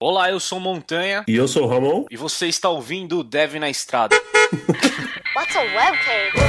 Olá, eu sou Montanha E eu sou o Ramon. e você está ouvindo o Dev na Estrada. What's a webcam?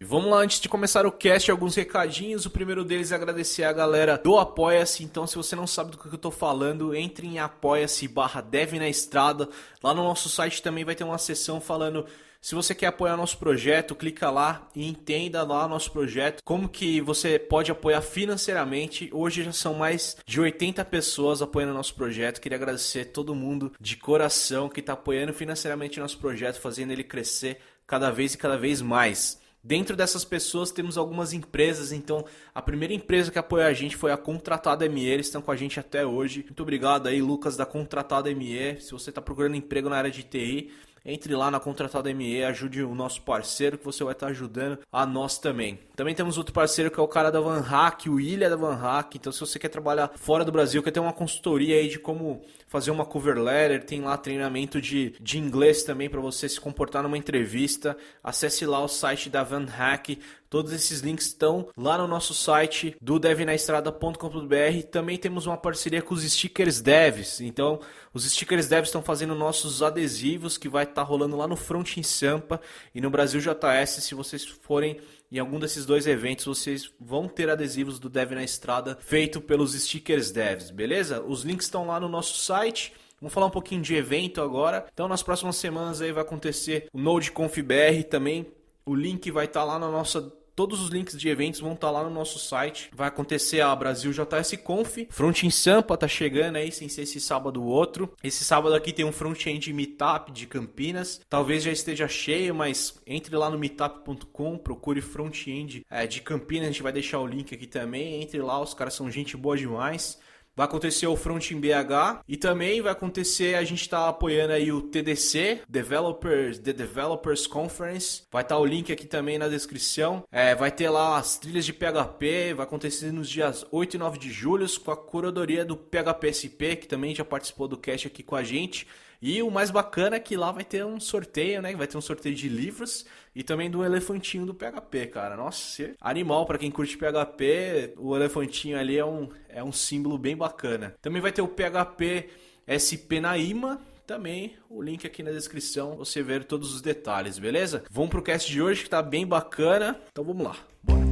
E vamos lá, antes de começar o cast, alguns recadinhos. O primeiro deles é agradecer a galera do Apoia-se. Então, se você não sabe do que eu tô falando, entre em apoia-se/Dev na Estrada. Lá no nosso site também vai ter uma seção falando... Se você quer apoiar nosso projeto, clica lá e entenda lá nosso projeto, como que você pode apoiar financeiramente. Hoje já são mais de 80 pessoas apoiando nosso projeto. Queria agradecer a todo mundo de coração que está apoiando financeiramente nosso projeto, fazendo ele crescer cada vez mais. Dentro dessas pessoas temos algumas empresas, então a primeira empresa que apoiou a gente foi a Contratada ME, eles estão com a gente até hoje. Muito obrigado aí, Lucas, da Contratada ME. Se você está procurando emprego na área de TI, entre lá na Contratada ME, ajude o nosso parceiro que você vai estar ajudando a nós também. Também temos outro parceiro que é o cara da Van Hack, o Ilha da Van Hack. Então se você quer trabalhar fora do Brasil, quer ter uma consultoria aí de como fazer uma cover letter, tem lá treinamento de inglês também para você se comportar numa entrevista. Acesse lá o site da Van Hack. Todos esses links estão lá no nosso site do devnaestrada.com.br. Também temos uma parceria com os Stickers Devs. Então, os Stickers Devs estão fazendo nossos adesivos que vai estar rolando lá no Front em Sampa e no Brasil JS. Se vocês forem em algum desses dois eventos, vocês vão ter adesivos do Dev na Estrada feito pelos Stickers Devs, beleza? Os links estão lá no nosso site. Vamos falar um pouquinho de evento agora. Então, nas próximas semanas aí vai acontecer o NodeConf BR também. O link vai estar lá na nossa... Todos os links de eventos vão estar lá no nosso site. Vai acontecer a Brasil JS Conf. Front em Sampa tá chegando aí, sem ser esse sábado ou outro. Esse sábado aqui tem um front-end meetup de Campinas. Talvez já esteja cheio, mas entre lá no meetup.com, procure front-end de Campinas. A gente vai deixar o link aqui também. Entre lá, os caras são gente boa demais. Vai acontecer o Front em BH e também vai acontecer, a gente está apoiando aí o TDC, The Developers Conference. Vai estar o link aqui também na descrição. Vai ter lá as trilhas de PHP, vai acontecer nos dias 8 e 9 de julho com a curadoria do PHPSP, que também já participou do cast aqui com a gente. E o mais bacana é que lá vai ter um sorteio, né? Vai ter um sorteio de livros e também do elefantinho do PHP, cara. Nossa, animal pra quem curte PHP, o elefantinho ali é um símbolo bem bacana. Também vai ter o PHP SP na IMA. Também o link aqui na descrição, você ver todos os detalhes, beleza? Vamos pro cast de hoje que tá bem bacana. Então vamos lá, bora.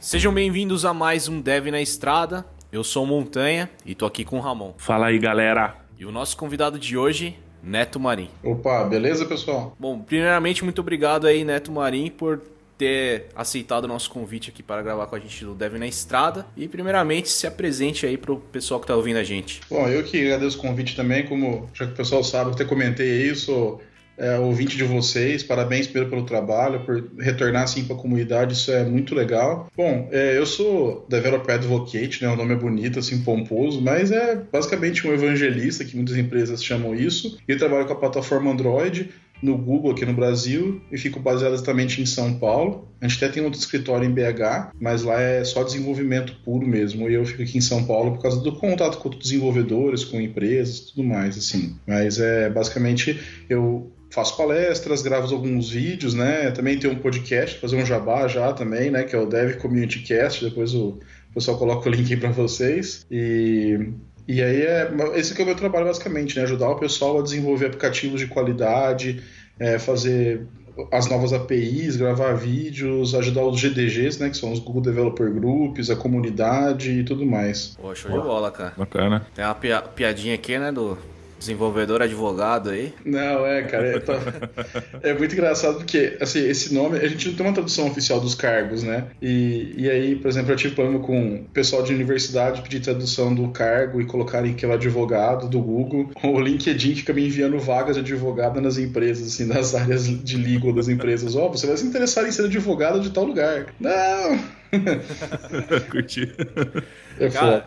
Sejam bem-vindos a mais um Dev na Estrada. Eu sou o Montanha e tô aqui com o Ramon. Fala aí, galera. E o nosso convidado de hoje, Neto Marim. Opa, beleza, pessoal? Bom, primeiramente, muito obrigado aí, Neto Marim, por ter aceitado o nosso convite aqui para gravar com a gente do Dev na Estrada. E, primeiramente, se apresente aí pro pessoal que tá ouvindo a gente. Bom, eu que agradeço o convite também, como já que o pessoal sabe, eu até comentei aí, eu sou ouvinte de vocês, parabéns primeiro pelo trabalho, por retornar assim para a comunidade, isso é muito legal. Bom, eu sou Developer Advocate, né, o nome é bonito, assim, pomposo, mas é basicamente um evangelista, que muitas empresas chamam isso, e eu trabalho com a plataforma Android, no Google aqui no Brasil, e fico baseado exatamente em São Paulo. A gente até tem outro escritório em BH, mas lá é só desenvolvimento puro mesmo, e eu fico aqui em São Paulo por causa do contato com desenvolvedores, com empresas e tudo mais, assim. Mas basicamente eu faço palestras, gravo alguns vídeos, né? Também tenho um podcast, fazer um jabá já também, né? Que é o Dev Community Cast, depois o pessoal coloca o link aí para vocês. E aí, esse que é o meu trabalho basicamente, né? Ajudar o pessoal a desenvolver aplicativos de qualidade, fazer as novas APIs, gravar vídeos, ajudar os GDGs, né? Que são os Google Developer Groups, a comunidade e tudo mais. Pô, show de bola, cara. Bacana. Tem uma piadinha aqui, né, do desenvolvedor advogado aí. Não, cara, é muito engraçado porque, assim, esse nome, a gente não tem uma tradução oficial dos cargos, né? E aí, por exemplo, eu tive problema com o pessoal de universidade pedir tradução do cargo e colocarem que é advogado do Google. O LinkedIn fica me enviando vagas de advogado nas empresas, assim, nas áreas de legal das empresas. Você vai se interessar em ser advogado de tal lugar. Não! Curti.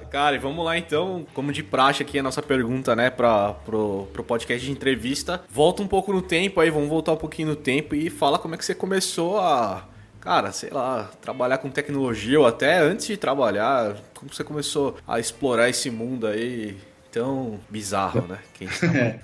Cara, e vamos lá então, como de praxe aqui a nossa pergunta, né, pro podcast de entrevista. Volta um pouco no tempo aí, vamos voltar um pouquinho no tempo e fala como é que você começou a, cara, sei lá, trabalhar com tecnologia ou até antes de trabalhar, como você começou a explorar esse mundo aí tão bizarro, né? Quem sabe?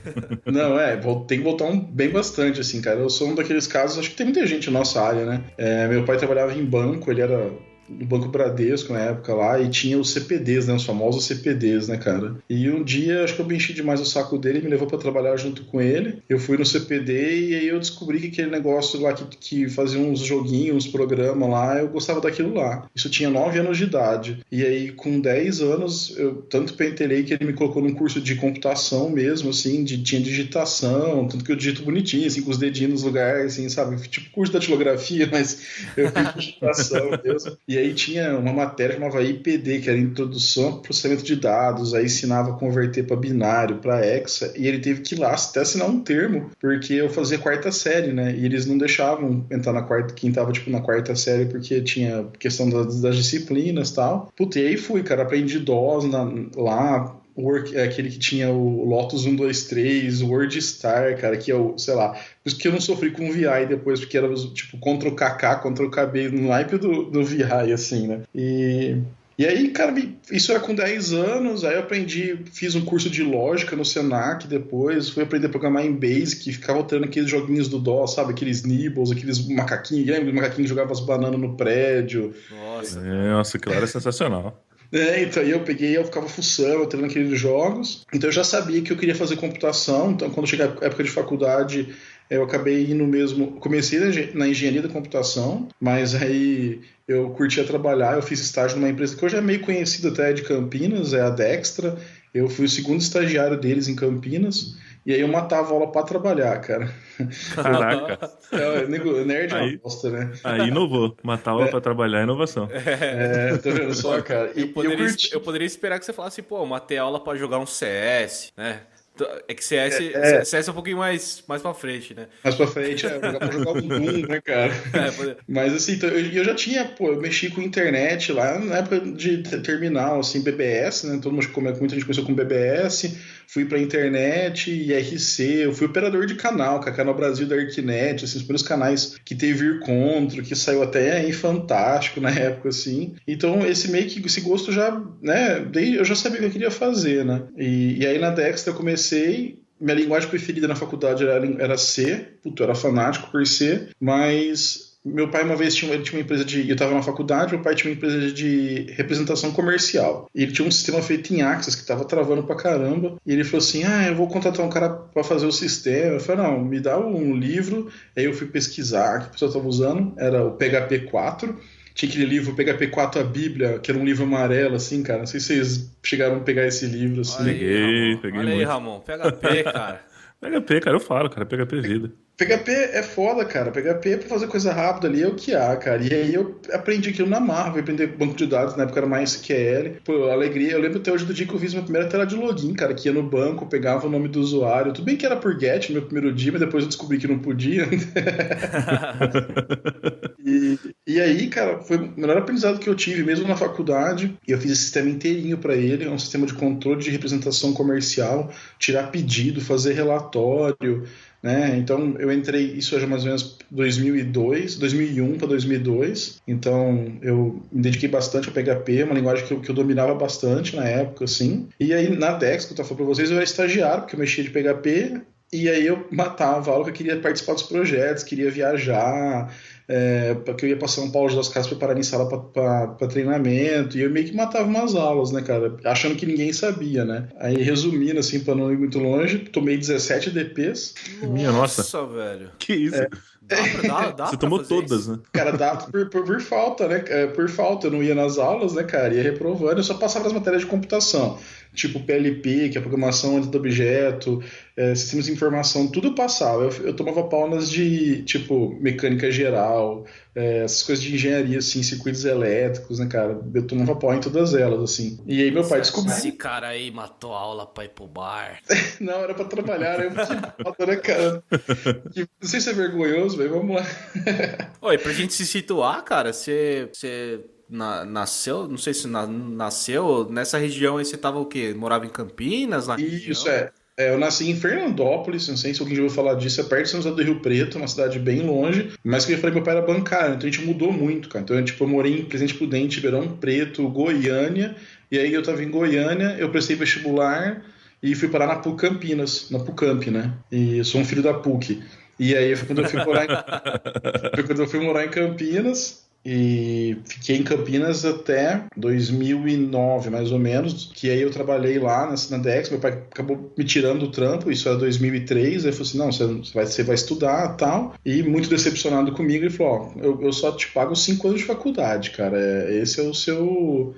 Não, tem que voltar bem bastante, assim, cara. Eu sou um daqueles casos, acho que tem muita gente na nossa área, né? Meu pai trabalhava em banco, ele era do Banco Bradesco na época lá, e tinha os CPDs, né? Os famosos CPDs, né, cara? E um dia, acho que eu me enchi demais o saco dele, me levou pra trabalhar junto com ele. Eu fui no CPD e aí eu descobri que aquele negócio lá que fazia uns joguinhos, uns programas lá, eu gostava daquilo lá. Isso tinha 9 anos de idade. E aí, com 10 anos, eu tanto pentelei que ele me colocou num curso de computação mesmo, assim, tinha digitação, tanto que eu digito bonitinho, assim, com os dedinhos nos lugares, assim, sabe? Tipo curso da datilografia, mas eu fiz digitação mesmo. E aí tinha uma matéria que chamava IPD, que era Introdução ao Processamento de Dados, aí ensinava a converter para binário, para hexa, e ele teve que ir lá até assinar um termo, porque eu fazia 4ª série, né? E eles não deixavam entrar na quarta, quem tava tipo na 4ª série, porque tinha questão das disciplinas e tal. Puta, e aí fui, cara, aprendi DOS lá, aquele que tinha o Lotus 1, 2, 3, o WordStar, cara, que é o, sei lá, por isso que eu não sofri com o VI depois, porque era tipo Ctrl KK, Ctrl KB, no naipe do VI, assim, né? E aí, cara, isso era com 10 anos, aí eu aprendi, fiz um curso de lógica no Senac depois, fui aprender a programar em Basic, ficava botando aqueles joguinhos do DOS, sabe? Aqueles nibbles, aqueles macaquinhos, lembra? Os macaquinhos que jogavam as bananas no prédio. Nossa, claro, é sensacional. Então aí eu ficava fuçando, treinando aqueles jogos. Então eu já sabia que eu queria fazer computação. Então quando cheguei a época de faculdade, eu acabei indo mesmo. Comecei na engenharia da computação, mas aí eu curtia trabalhar. Eu fiz estágio numa empresa que hoje é meio conhecida até de Campinas, é a Dextra. Eu fui o segundo estagiário deles em Campinas. E aí eu matava a aula pra trabalhar, cara. Caraca. Nerd é uma bosta, né? Aí inovou. Matar aula pra trabalhar é inovação. Tá vendo só, cara? Eu poderia esperar que você falasse, pô, matei aula pra jogar um CS, né? É que CS é um pouquinho mais pra frente, né? Mais pra frente, pra jogar um Doom, né, cara? Mas assim, então, eu já tinha, eu mexi com internet lá na época de terminal, assim, BBS, né? Todo mundo, muita gente começou com BBS, fui pra internet, IRC, eu fui operador de canal, com a Canal Brasil da Arquinet, assim, os primeiros canais que teve Vircontro, que saiu até em Fantástico na época, assim. Então, esse gosto já, né, eu já sabia o que eu queria fazer, né? E aí na Dexter eu comecei. Minha linguagem preferida na faculdade era C, eu era fanático por C, mas meu pai uma vez tinha uma empresa eu estava na faculdade, meu pai tinha uma empresa de representação comercial, e ele tinha um sistema feito em Access que estava travando pra caramba, e ele falou assim, eu vou contratar um cara para fazer o sistema. Eu falei, não, me dá um livro. Aí eu fui pesquisar, que o pessoal estava usando, era o PHP 4, tinha aquele livro PHP 4 a Bíblia, que era um livro amarelo, assim, cara. Não sei se vocês chegaram a pegar esse livro, assim. Peguei Olha muito. aí, Ramon. PHP, cara. PHP, cara, eu falo, cara. PHP é vida. PHP é foda, cara. PHP é pra fazer coisa rápida ali, é o que há, cara. E aí eu aprendi aquilo na marra, fui aprender banco de dados, na época era mais SQL. Pô, alegria. Eu lembro até hoje do dia que eu fiz minha primeira tela de login, cara, que ia no banco, pegava o nome do usuário. Tudo bem que era por get no meu primeiro dia, mas depois eu descobri que não podia. E aí, cara, foi o melhor aprendizado que eu tive, mesmo na faculdade. E eu fiz esse sistema inteirinho pra ele, é um sistema de controle de representação comercial, tirar pedido, fazer relatório, né? Então eu entrei, isso já mais ou menos 2001 para 2002, então eu me dediquei bastante a PHP, uma linguagem que eu dominava bastante na época, assim. E aí na Dex, que eu tava falando pra vocês, eu era estagiário, porque eu mexia de PHP, e aí eu matava a aula que eu queria participar dos projetos, queria viajar, porque eu ia para São Paulo das Casas preparar em sala para treinamento, e eu meio que matava umas aulas, né, cara, achando que ninguém sabia, né. Aí, resumindo, assim, para não ir muito longe, tomei 17 DPs. Minha nossa. Nossa, velho. Que isso? Dá Você pra tomou fazer todas, isso? né? Cara, dá por falta, né? Por falta, eu não ia nas aulas, né, cara? Ia reprovando, eu só passava as matérias de computação, tipo PLP, que é a programação do objeto, sistemas de informação, tudo passava. Eu tomava pau nas de, tipo, mecânica geral, essas coisas de engenharia, assim, circuitos elétricos, né, cara? Eu tomava pau em todas elas, assim. E aí meu pai descobriu. Esse cara aí matou a aula pra ir pro bar. Não, era pra trabalhar, né? Que falta, né, cara? Não sei se é vergonhoso, mas vamos lá. Oi, pra gente se situar, cara, você nasceu, não sei se nasceu nessa região aí, você tava o quê? Morava em Campinas? Isso, eu nasci em Fernandópolis, não sei se alguém já ouviu falar disso, é perto de São José do Rio Preto, uma cidade bem longe, mas que eu falei, meu pai era bancário, então a gente mudou muito, cara. Então eu morei em Presidente Prudente, Ribeirão Preto, Goiânia, e aí eu tava em Goiânia, eu prestei vestibular, e fui parar na PUC Campinas, na PUCamp, né? E eu sou um filho da PUC. E aí foi quando eu fui morar em Campinas. E fiquei em Campinas até 2009, mais ou menos, que aí eu trabalhei lá na Dex, meu pai acabou me tirando do trampo, isso era 2003, aí falou assim, não, você vai estudar e tal, e muito decepcionado comigo, ele falou, ó, eu só te pago 5 anos de faculdade, cara, esse é o seu...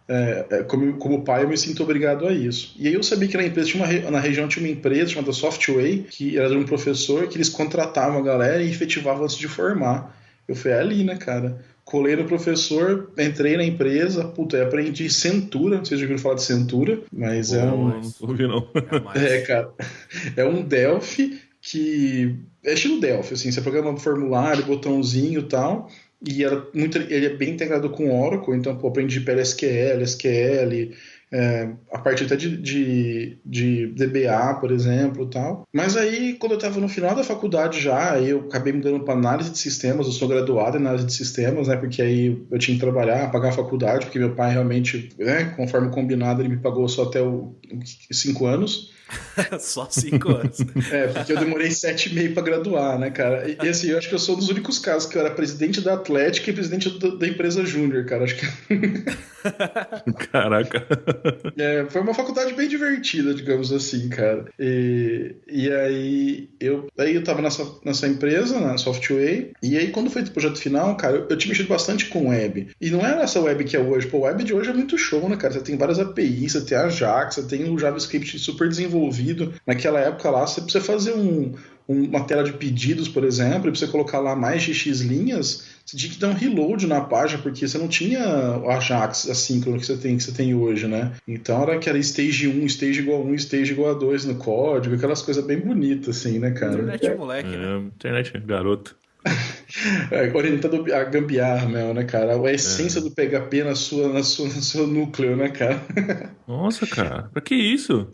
como pai eu me sinto obrigado a isso. E aí eu sabia que na empresa, na região tinha uma empresa chamada Softway, que era de um professor, que eles contratavam a galera e efetivavam antes de formar. Eu falei, ali, né, cara? Colei no professor, entrei na empresa, puta, eu aprendi Centura, não sei se já ouviram falar de Centura, mas Não ouvi não. cara, é um Delphi que é estilo Delphi, assim, você programa um formulário, botãozinho e tal, e ele é bem integrado com Oracle, então pô, aprendi PLSQL, SQL, a parte até de DBA, por exemplo, tal. Mas aí, quando eu estava no final da faculdade já, aí eu acabei mudando para análise de sistemas, eu sou graduado em análise de sistemas, né, porque aí eu tinha que trabalhar, pagar a faculdade, porque meu pai realmente, conforme combinado, ele me pagou só até os 5 anos. Só 5 anos. Porque eu demorei 7,5 para graduar, né, cara? E assim, eu acho que eu sou um dos únicos casos que eu era presidente da Atlética e presidente da empresa Júnior, cara. Acho que... Caraca. Foi uma faculdade bem divertida, digamos assim, cara. E aí eu tava nessa empresa, na Softway, e aí quando foi o projeto final, cara, eu tinha mexido bastante com web. E não era essa web que é hoje. Pô, o web de hoje é muito show, né, cara? Você tem várias APIs, você tem a Ajax, você tem o JavaScript super desenvolvido. Naquela época lá, você precisa fazer uma tela de pedidos, por exemplo, e pra você colocar lá mais de X linhas, você tinha que dar um reload na página, porque você não tinha o Ajax assíncrono que você tem hoje, né? Então era stage 1, stage igual a 1, stage igual a 2 no código, aquelas coisas bem bonitas, assim, né, cara? Internet moleque, né? Internet garoto. Orientado a gambiarra, né, cara? A essência do PHP no seu núcleo, né, cara? Nossa, cara, pra que isso?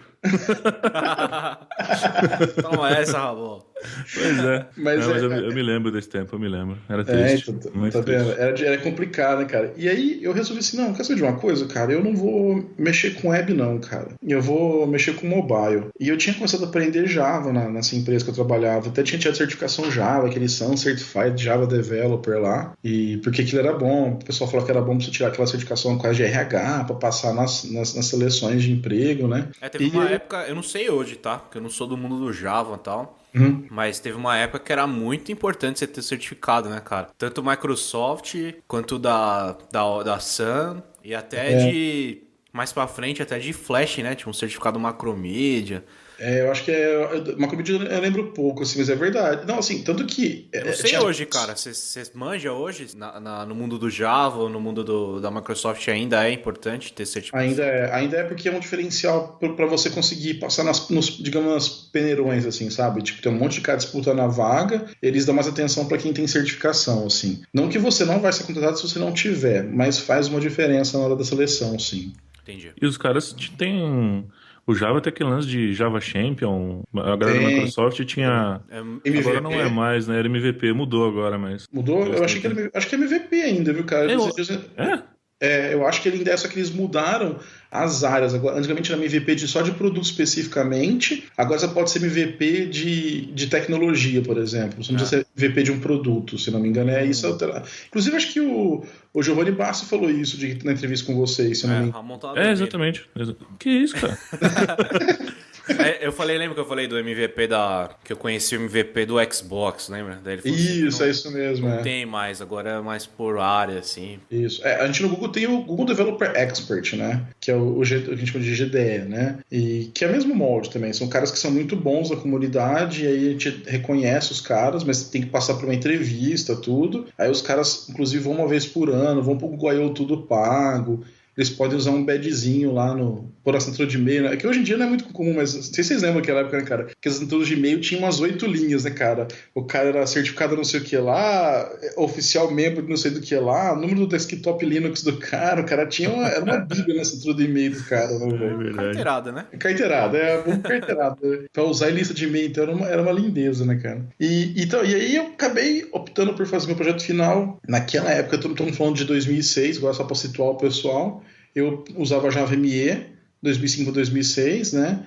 Toma essa, Rabô. Pois é. Mas eu me lembro desse tempo, eu me lembro. Era triste. Tá vendo? Era complicado, né, cara? E aí eu resolvi assim, não, quer saber de uma coisa, cara? Eu não vou mexer com web, não, cara. Eu vou mexer com mobile. E eu tinha começado a aprender Java nessa empresa que eu trabalhava. Até tinha tirado certificação Java, aquele Sun Certified Java Developer lá. E porque aquilo era bom. O pessoal falou que era bom pra você tirar aquela certificação quase de RH pra passar nas seleções de emprego, né? Teve uma época, eu não sei hoje, tá? Porque eu não sou do mundo do Java e tal. Mas teve uma época que era muito importante você ter certificado, né, cara? Tanto Microsoft quanto da Sun e até de... mais pra frente, até de Flash, né? Tinha um certificado Macromedia. Eu acho que Macromedia eu lembro pouco, assim, mas é verdade. Não, assim, tanto que... Eu não sei hoje, cara. Você manja hoje? No mundo do Java ou no mundo da Microsoft ainda é importante ter certificação? Ainda é porque é um diferencial pra você conseguir passar digamos, nas peneirões, assim, sabe? Tipo, tem um monte de cara disputando a vaga, eles dão mais atenção pra quem tem certificação, assim. Não que você não vai ser contratado se você não tiver, mas faz uma diferença na hora da seleção, sim. Entendi. E os caras têm... O Java tem aquele lance de Java Champion, a galera da Microsoft tinha... MVP. Agora não é mais, né? Era MVP, mudou agora, mas... Mudou? Eu acho que é MVP ainda, viu, cara? Eu acho que ele ainda é, só que eles mudaram as áreas. Antigamente era MVP só de produto especificamente, agora você pode ser MVP de tecnologia, por exemplo. Você não precisa ser MVP de um produto, se não me engano. Isso. Inclusive, acho que o Giovanni Bassi falou isso na entrevista com vocês, se não me engano. Exatamente. Que isso, cara? Lembra que eu falei do MVP que eu conheci o MVP do Xbox, lembra? Daí ele falou isso, assim, é isso mesmo. Não tem mais, agora é mais por área, assim. Isso. A gente no Google tem o Google Developer Expert, né? Que é o que a gente chama de GDE, né? E que é o mesmo molde também. São caras que são muito bons na comunidade, e aí a gente reconhece os caras, mas tem que passar por uma entrevista, tudo. Aí os caras, inclusive, vão uma vez por ano, vão pro Google I/O tudo pago. Eles podem usar um badgezinho lá por assinatura de e-mail, né? É que hoje em dia não é muito comum, mas não sei se vocês lembram daquela época, né, cara? Que as assinaturas de e-mail tinham umas 8 linhas, né, cara? O cara era certificado não sei o que lá, oficial membro de não sei do que lá, número do desktop Linux do cara, o cara tinha era uma bíblia na assinatura do e-mail do cara, né, velho? Carteirada, né? Carteirada, carteirada. Pra usar em lista de e-mail, então era uma lindeza, né, cara? E aí eu acabei optando por fazer meu projeto final. Naquela época, estamos falando de 2006, agora só pra situar o pessoal. Eu usava Java ME, 2005 a 2006, né?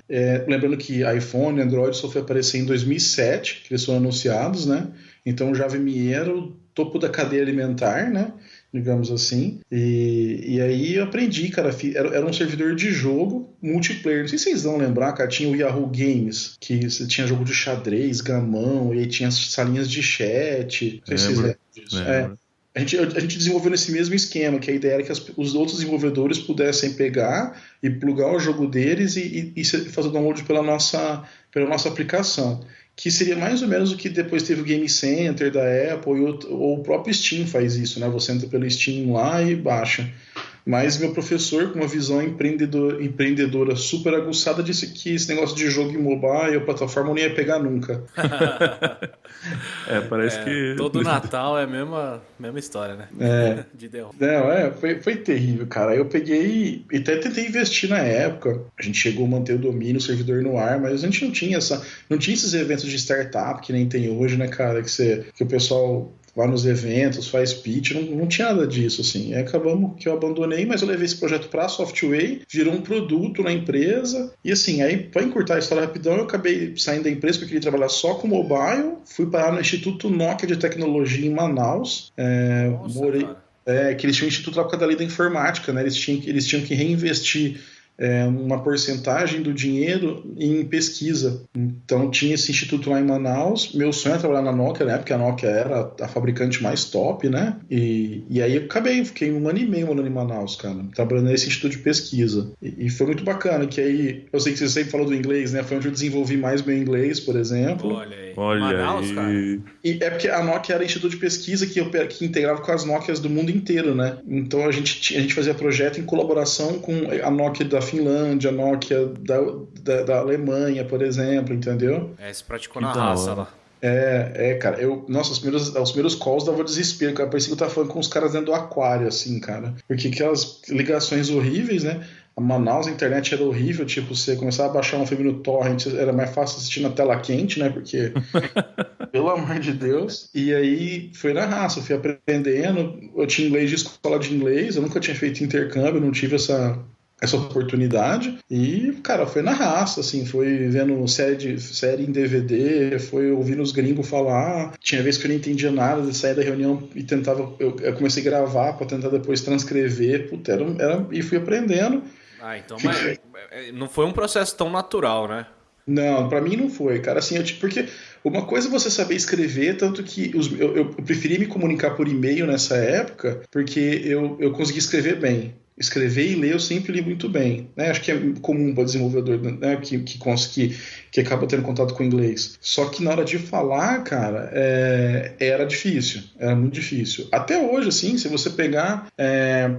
Lembrando que iPhone e Android só foi aparecer em 2007, que eles foram anunciados, né? Então o Java ME era o topo da cadeia alimentar, né? Digamos assim. E aí eu aprendi, cara. Era um servidor de jogo multiplayer. Não sei se vocês vão lembrar, cara. Tinha o Yahoo Games, que você tinha jogo de xadrez, gamão, e aí tinha as salinhas de chat. Não sei se vocês lembram disso. A gente desenvolveu nesse mesmo esquema, que a ideia era que os outros desenvolvedores pudessem pegar e plugar o jogo deles e fazer o download pela nossa aplicação. Que seria mais ou menos o que depois teve o Game Center da Apple, ou o próprio Steam faz isso, né? Você entra pelo Steam lá e baixa. Mas meu professor, com uma visão empreendedora super aguçada, disse que esse negócio de jogo em mobile ou plataforma eu não ia pegar nunca. Parece que... Todo Natal é a mesma história, né? De derrota. Não, foi terrível, cara. Eu peguei e até tentei investir na época. A gente chegou a manter o domínio, o servidor no ar, mas a gente não tinha esses eventos de startup que nem tem hoje, né, cara? Que o pessoal vai nos eventos, faz pitch, não tinha nada disso, assim. Aí acabamos que eu abandonei, mas eu levei esse projeto para a Softway, virou um produto na empresa, e assim, aí para encurtar a história rapidão, eu acabei saindo da empresa porque eu queria trabalhar só com mobile, fui parar no Instituto Nokia de Tecnologia em Manaus, morei... que eles tinham um instituto lá por causa da lei da informática, né? Eles tinham que reinvestir uma porcentagem do dinheiro em pesquisa. Então tinha esse instituto lá em Manaus. Meu sonho era trabalhar na Nokia, né? Porque a Nokia era a fabricante mais top, né? E aí eu fiquei 1 ano e meio morando em Manaus, cara, trabalhando nesse instituto de pesquisa. E foi muito bacana, que aí, eu sei que você sempre falou do inglês, né? Foi onde eu desenvolvi mais meu inglês, por exemplo. Olha aí. Manaus, aí. Cara. E é porque a Nokia era instituto de pesquisa que integrava com as Nokias do mundo inteiro, né? Então a gente fazia projeto em colaboração com a Nokia da Finlândia, a Nokia da Alemanha, por exemplo, entendeu? Você praticou na raça lá. Cara, os primeiros calls dava desespero, cara, parecia que eu tava falando com os caras dentro do aquário, assim, cara, porque aquelas ligações horríveis, né? A Manaus, a internet era horrível, tipo, você começava a baixar um filme no torrent, era mais fácil assistir na tela quente, né, porque, pelo amor de Deus, e aí foi na raça, eu fui aprendendo, eu tinha inglês de escola de inglês, eu nunca tinha feito intercâmbio, não tive essa oportunidade, e, cara, foi na raça, assim, foi vendo série em DVD, foi ouvindo os gringos falar, tinha vezes que eu não entendia nada, de sair da reunião e tentava, eu comecei a gravar para tentar depois transcrever, e fui aprendendo. Então, mas não foi um processo tão natural, né? Não, pra mim não foi, cara, assim, porque uma coisa é você saber escrever, tanto que eu preferi me comunicar por e-mail nessa época, porque eu consegui escrever bem. Escrever e ler eu sempre li muito bem, né? Acho que é comum para desenvolvedor, né? que acaba tendo contato com o inglês. Só que na hora de falar, cara, era difícil, era muito difícil. Até hoje, assim, se você pegar,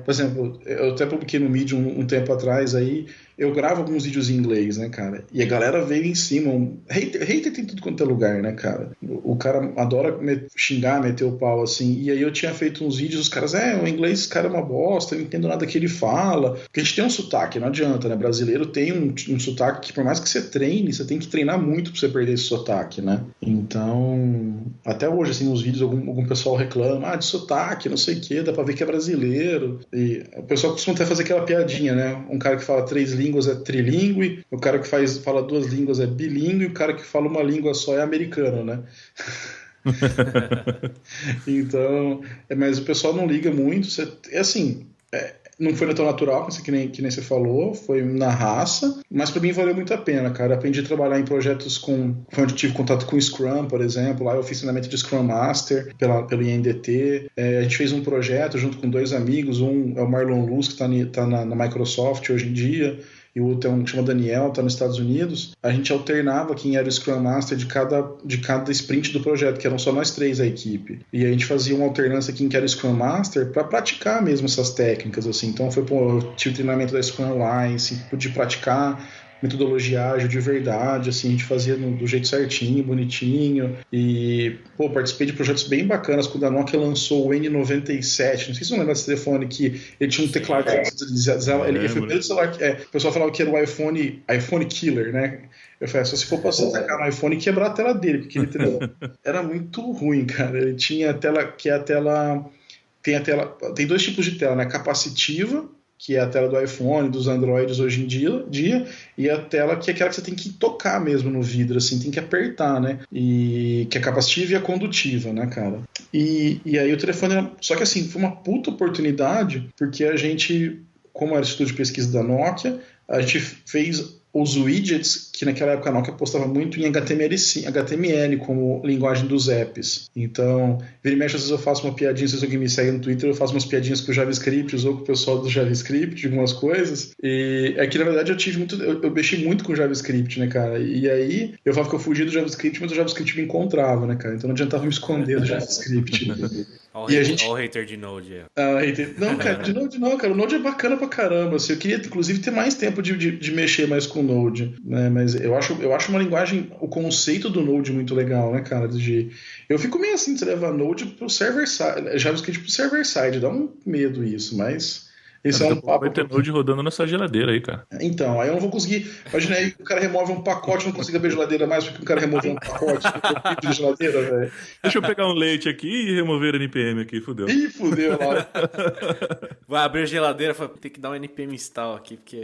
por exemplo, eu até publiquei no Medium um tempo atrás aí, eu gravo alguns vídeos em inglês, né, cara? E a galera veio em cima. Hater tem tudo quanto é lugar, né, cara? O cara adora xingar, meter o pau, assim. E aí eu tinha feito uns vídeos, os caras, o inglês, cara, é uma bosta, eu não entendo nada que ele fala. Porque a gente tem um sotaque, não adianta, né? Brasileiro tem um sotaque que, por mais que você treine, você tem que treinar muito pra você perder esse sotaque, né? Então, até hoje, assim, nos vídeos, algum pessoal reclama, de sotaque, não sei o quê, dá pra ver que é brasileiro. E o pessoal costuma até fazer aquela piadinha, né? Um cara que fala 3 línguas é trilingue, o cara que fala 2 línguas é bilíngue, e o cara que fala uma língua só é americano, né? Então, mas o pessoal não liga muito. Não foi tão natural, que nem você falou, foi na raça, mas para mim valeu muito a pena, cara. Aprendi a trabalhar em projetos foi onde eu tive contato com o Scrum, por exemplo. Lá eu fiz treinamento de Scrum Master pelo INDT. A gente fez um projeto junto com 2 amigos, um é o Marlon Luz, que tá na Microsoft hoje em dia, e o outro é um que chama Daniel, tá nos Estados Unidos. A gente alternava quem era o Scrum Master de cada sprint do projeto, que eram só nós 3 a equipe. E a gente fazia uma alternância quem era o Scrum Master para praticar mesmo essas técnicas, assim. Então eu tive treinamento da Scrum Alliance, pude praticar metodologia ágil de verdade, assim, a gente fazia do jeito certinho, bonitinho, e, participei de projetos bem bacanas. Quando a Nokia lançou o N97, não sei se você lembra desse telefone, que ele tinha um teclado, ele foi o primeiro celular o pessoal falava que era o iPhone Killer, né? Eu falei, só se for pra você atacar no iPhone e quebrar a tela dele, porque ele era muito ruim, cara. Ele tinha a tela, tem 2 tipos de tela, né? Capacitiva, que é a tela do iPhone, dos Androids hoje em dia, e a tela que é aquela que você tem que tocar mesmo no vidro, assim, tem que apertar, né? E que é capacitiva e a condutiva, né, cara? E aí o telefone era... Só que assim, foi uma puta oportunidade, porque a gente, como era estudo de pesquisa da Nokia, a gente fez os widgets, que naquela época a Nokia postava muito em HTML como linguagem dos apps. Então, vira e mexe, às vezes eu faço uma piadinha, se alguém me segue no Twitter, eu faço umas piadinhas com o JavaScript, ou com o pessoal do JavaScript, de algumas coisas. E é que, na verdade, eu mexi muito com o JavaScript, né, cara? E aí, eu falava que eu fugia do JavaScript, mas o JavaScript me encontrava, né, cara? Então não adiantava me esconder do JavaScript. Olha o hater de Node. Não, cara, de Node não, cara. O Node é bacana pra caramba. Assim, eu queria, inclusive, ter mais tempo de mexer mais com o Node, né? Mas eu acho uma linguagem, o conceito do Node muito legal, né, cara? Eu fico meio assim de você levar Node pro server-side, JavaScript pro server-side. Dá um medo isso, mas... Esse é um papo. Vai ter Node rodando nessa geladeira aí, cara. Então, aí eu não vou conseguir. Imagina aí, o cara remove um pacote, não consigo abrir a geladeira mais porque o cara removeu um pacote de geladeira, velho. Deixa eu pegar um leite aqui e remover NPM aqui, fudeu. Ih, fudeu lá. Vai abrir a geladeira, tem que dar um NPM install aqui, porque...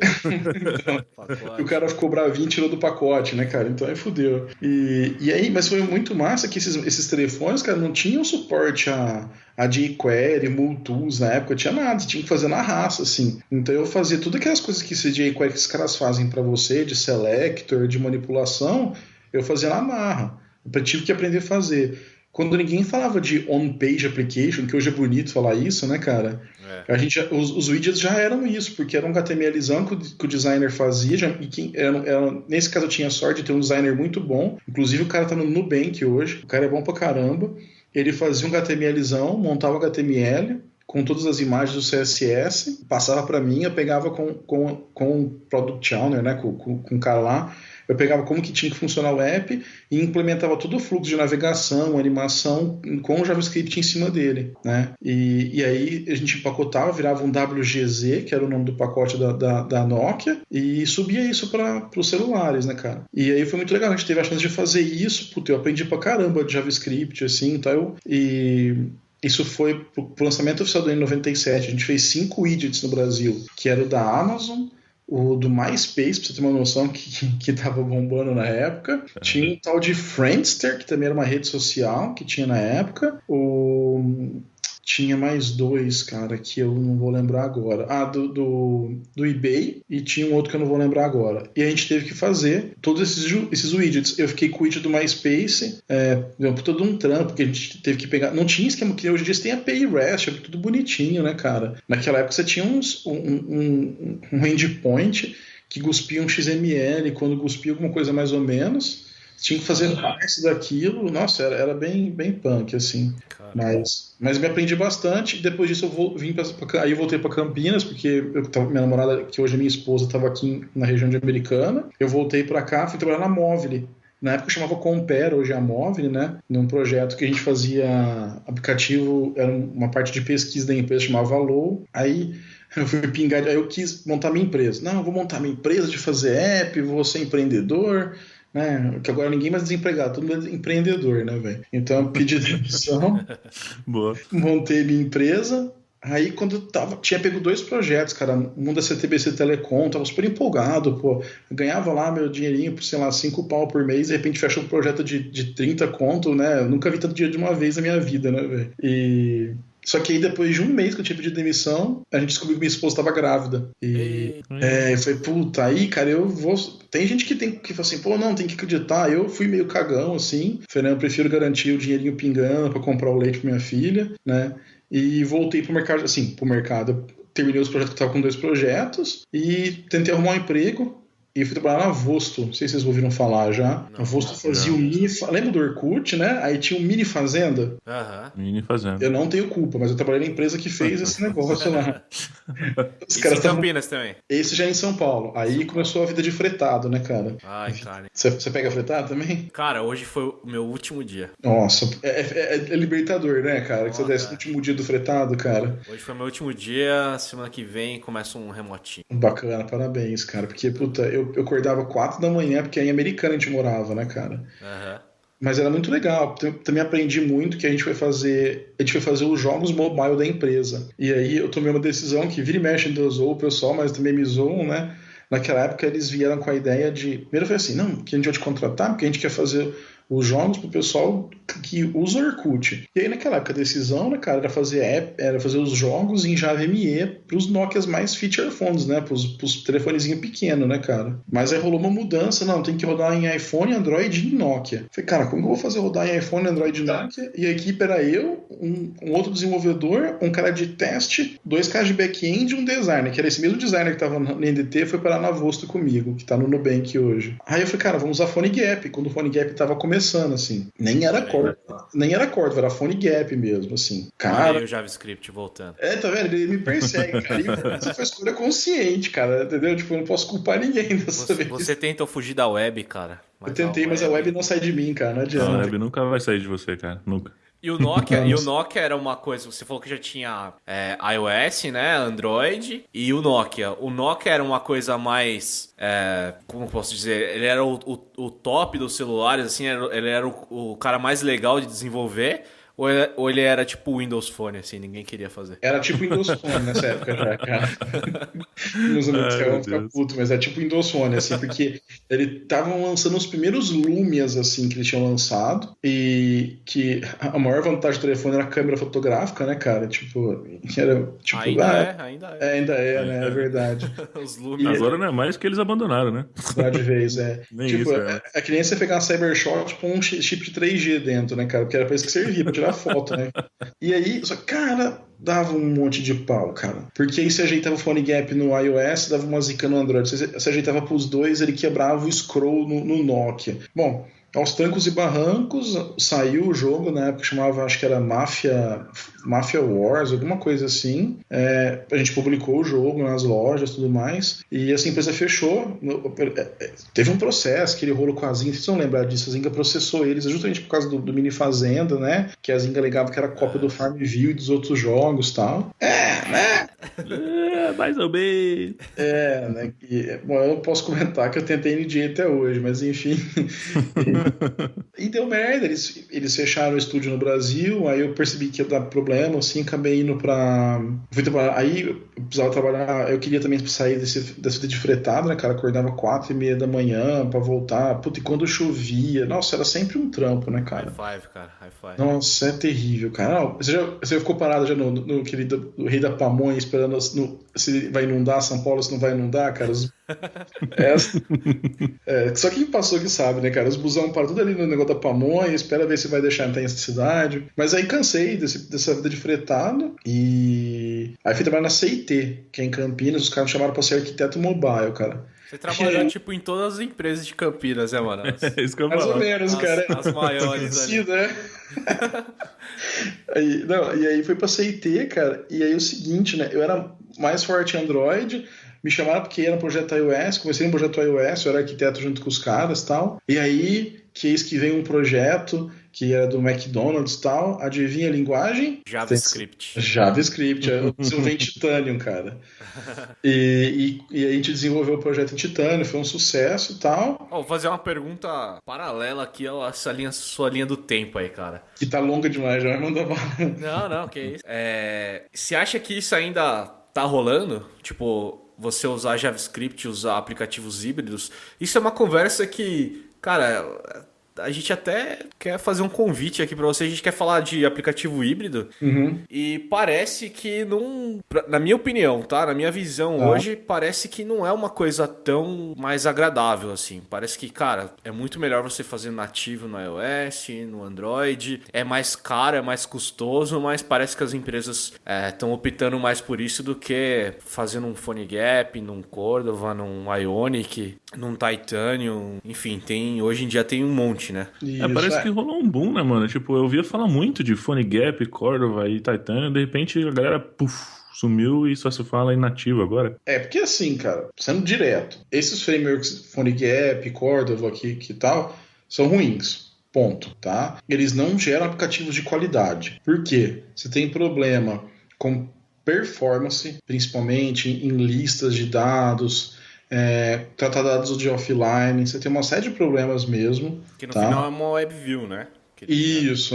E o cara ficou bravinho e tirou do pacote, né, cara? Então aí fudeu. E aí, mas foi muito massa que esses telefones, cara, não tinham suporte a jQuery, Multools na época, tinha nada, você tinha que fazer na raça, assim. Então eu fazia tudo aquelas coisas que esse jQuery que os caras fazem pra você, de selector, de manipulação, eu fazia na marra. Eu tive que aprender a fazer. Quando ninguém falava de on-page application, que hoje é bonito falar isso, né, cara? Os widgets já eram isso, porque era um HTMLzão que o designer fazia, nesse caso eu tinha sorte de ter um designer muito bom, inclusive o cara tá no Nubank hoje, o cara é bom pra caramba. Ele fazia um HTMLzão, montava o HTML com todas as imagens do CSS, passava para mim, eu pegava com o Product Owner, né, com o cara lá, eu pegava como que tinha que funcionar o app e implementava todo o fluxo de navegação, animação, com o JavaScript em cima dele, né? E aí a gente empacotava, virava um WGZ, que era o nome do pacote da Nokia, e subia isso para os celulares, né, cara? E aí foi muito legal, a gente teve a chance de fazer isso, puta, eu aprendi pra caramba de JavaScript, assim, então isso foi pro lançamento oficial do ano 97, a gente fez 5 widgets no Brasil, que era o da Amazon, o do MySpace, pra você ter uma noção que tava bombando na época. Tinha um tal de Friendster, que também era uma rede social que tinha na época. Tinha mais 2, cara, que eu não vou lembrar agora. Do eBay, e tinha um outro que eu não vou lembrar agora. E a gente teve que fazer todos esses widgets. Eu fiquei com o widget do MySpace, deu todo um trampo, que a gente teve que pegar. Não tinha esquema que hoje em dia tem API REST, é tudo bonitinho, né, cara? Naquela época você tinha um endpoint que cuspia um XML, quando cuspia alguma coisa mais ou menos. Tinha que fazer parte daquilo. Nossa, era bem punk, assim. Mas me aprendi bastante. Depois disso aí eu voltei para Campinas, porque minha namorada, que hoje é minha esposa, estava aqui na região de Americana. Eu voltei para cá, fui trabalhar na Móvel. Na época chamava Compera, hoje é a Móvel, né? Num projeto que a gente fazia aplicativo, era uma parte de pesquisa da empresa, chamava Allo. Aí eu fui pingar, aí eu quis montar minha empresa. Não, eu vou montar minha empresa de fazer app, vou ser empreendedor, né? Que agora ninguém mais é desempregado, todo mundo é empreendedor, né, velho? Então eu pedi demissão, montei minha empresa. Aí quando eu tinha pego 2 projetos, cara, um da CTBC Telecom, tava super empolgado, pô, eu ganhava lá meu dinheirinho por, sei lá, 5 pau por mês, de repente fechou um projeto de 30 conto, né, eu nunca vi tanto dinheiro de uma vez na minha vida, né, velho, Só que aí depois de um mês que eu tinha pedido demissão, a gente descobriu que minha esposa estava grávida. Eu falei, puta, aí, cara, eu vou... Tem gente que fala assim, pô, não, tem que acreditar. Eu fui meio cagão, assim. Falei, eu prefiro garantir o dinheirinho pingando pra comprar o leite pra minha filha, né? E voltei pro mercado, assim, Eu terminei os projetos, que eu tava com 2 projetos, e tentei arrumar um emprego. E fui trabalhar na Vosto, não sei se vocês ouviram falar já. A Vosto fazia o mini... Lembra do Orkut, né? Aí tinha um mini fazenda. Mini fazenda. Eu não tenho culpa, mas eu trabalhei na empresa que fez esse negócio lá. Os caras em Campinas também? Esse já é em São Paulo. Aí começou a vida de fretado, né, cara? Ai, cara. Você pega fretado também? Cara, hoje foi o meu último dia. Nossa, é libertador, né, cara? Que você desce no último dia do fretado, cara. Hoje foi meu último dia, semana que vem começa um remotinho. Bacana, parabéns, cara. Porque, puta, eu acordava 4 da manhã, porque aí em Americana a gente morava, né, cara? Mas era muito legal. Também aprendi muito que a gente foi fazer os jogos mobile da empresa. E aí eu tomei uma decisão que vira e mexe ainda zoou o pessoal, mas também me zoam, né? Naquela época eles vieram com a ideia de... Primeiro foi assim, não, que a gente vai te contratar porque a gente quer fazer os jogos pro pessoal que usa o Orkut. E aí naquela época a decisão, né, cara, era fazer os jogos em Java ME pros Nokias mais feature phones, né, pros telefonezinhos pequenos, né, cara. Mas aí rolou uma mudança, não, tem que rodar em iPhone, Android e Nokia. Falei, cara, como que eu vou fazer rodar em iPhone, Android e Nokia? E a equipe era eu, um outro desenvolvedor, um cara de teste, 2 caras de back-end e um designer, que era esse mesmo designer que tava no NDT, foi parar na Vosto comigo, que tá no Nubank hoje. Aí eu falei, cara, vamos usar PhoneGap, quando o PhoneGap tava começando, assim. Nem era Cordova, era PhoneGap mesmo, assim. Cara... Aí o JavaScript voltando. Tá vendo? Ele me persegue, cara. Essa foi escolha consciente, cara, entendeu? Tipo, eu não posso culpar ninguém dessa vez. Você tentou fugir da web, cara. Eu tentei, mas a web não sai de mim, cara, não adianta. A web nunca vai sair de você, cara, nunca. E o Nokia era uma coisa, você falou que já tinha iOS, né, Android, e o Nokia. O Nokia era uma coisa mais, como eu posso dizer, ele era o top dos celulares, assim, ele era o cara mais legal de desenvolver, ou ele era tipo o Windows Phone, assim, ninguém queria fazer? Era tipo Windows Phone nessa época já, cara. Meus amigos vão ficar putos, mas é tipo Windows Phone, assim, porque eles estavam lançando os primeiros Lumias, assim, que eles tinham lançado, e que a maior vantagem do telefone era a câmera fotográfica, né, cara? Tipo, era tipo... Ainda é, né? É verdade. Os Lumias. Agora não é mais que eles abandonaram, né? De vez, Nem tipo, isso, é que nem você pegar uma Cybershot com um chip de 3G dentro, né, cara? Porque era pra isso que servia, pra tirar foto, né? E aí, só cara, dava um monte de pau, cara. Porque aí você ajeitava o PhoneGap no iOS, dava uma zica no Android. Você ajeitava pros dois, ele quebrava o scroll no Nokia. Bom, aos trancos e barrancos, saiu o jogo, na época chamava, acho que era Mafia Wars, alguma coisa assim. A gente publicou o jogo nas lojas e tudo mais. E essa empresa fechou. Teve um processo, aquele rolo com a Zynga, vocês vão lembrar disso, a Zynga processou eles justamente por causa do Mini Fazenda, né? Que a Zynga alegava que era cópia do Farmville e dos outros jogos e tal. Né? Mais ou menos. Né? Bom, eu não posso comentar que eu tentei NDA até hoje, mas enfim. E deu merda, eles fecharam o estúdio no Brasil, aí eu percebi que ia dar problema, assim, acabei indo pra... Aí eu precisava trabalhar, eu queria também sair dessa vida de fretado, né, cara, acordava 4:30 da manhã pra voltar, puta, e quando chovia, nossa, era sempre um trampo, né, cara? High five, cara, high five. Nossa, é terrível, cara. Não, você ficou parado já no querido Rei da Pamonha, esperando se vai inundar São Paulo, se não vai inundar, cara? Só quem passou que sabe, né, cara? Os busão param tudo ali no negócio da Pamonha, espera ver se vai deixar entrar em cidade. Mas aí cansei dessa vida de fretado e aí fui trabalhar na CIT, que é em Campinas. Os caras me chamaram pra ser arquiteto mobile, cara. Você trabalhou, tipo, em todas as empresas de Campinas, né, mano? Isso que eu Mais falo. ou menos, cara. As maiores ali. Né? E aí foi pra CIT, cara. E aí o seguinte, né? Eu era mais forte em Android. Me chamaram porque era um projeto iOS, comecei um projeto iOS, eu era arquiteto junto com os caras e tal. E aí, que eis que veio um projeto que era do McDonald's e tal. Adivinha a linguagem? JavaScript. JavaScript, eu desenvolvi em Titanium, cara. E a gente desenvolveu o projeto em Titanium, foi um sucesso e tal. Vou fazer uma pergunta paralela aqui a sua linha do tempo aí, cara. Que tá longa demais, já manda bala. Não, que isso. Você acha que isso ainda tá rolando? Tipo, você usar JavaScript, usar aplicativos híbridos? Isso é uma conversa que, cara, a gente até quer fazer um convite aqui pra você. A gente quer falar de aplicativo híbrido. Uhum. E parece que não... Na minha opinião, tá? Na minha visão hoje, parece que não é uma coisa tão mais agradável, assim. Parece que, cara, é muito melhor você fazer nativo no iOS, no Android. É mais caro, é mais custoso, mas parece que as empresas estão optando mais por isso do que fazendo um PhoneGap, num Cordova, num Ionic, num Titanium. Enfim, hoje em dia tem um monte, né? Isso, parece que rolou um boom, né, mano? Tipo, eu ouvia falar muito de PhoneGap, Cordova e Titanium, de repente a galera, sumiu e só se fala em nativo agora. Porque assim, cara, sendo direto, esses frameworks PhoneGap, Cordova aqui, que tal, são ruins. Ponto, tá? Eles não geram aplicativos de qualidade. Por quê? Você tem problema com performance, principalmente em listas de dados, tratar dados de offline, você tem uma série de problemas mesmo. Que no tá? final é uma WebView, né? Isso,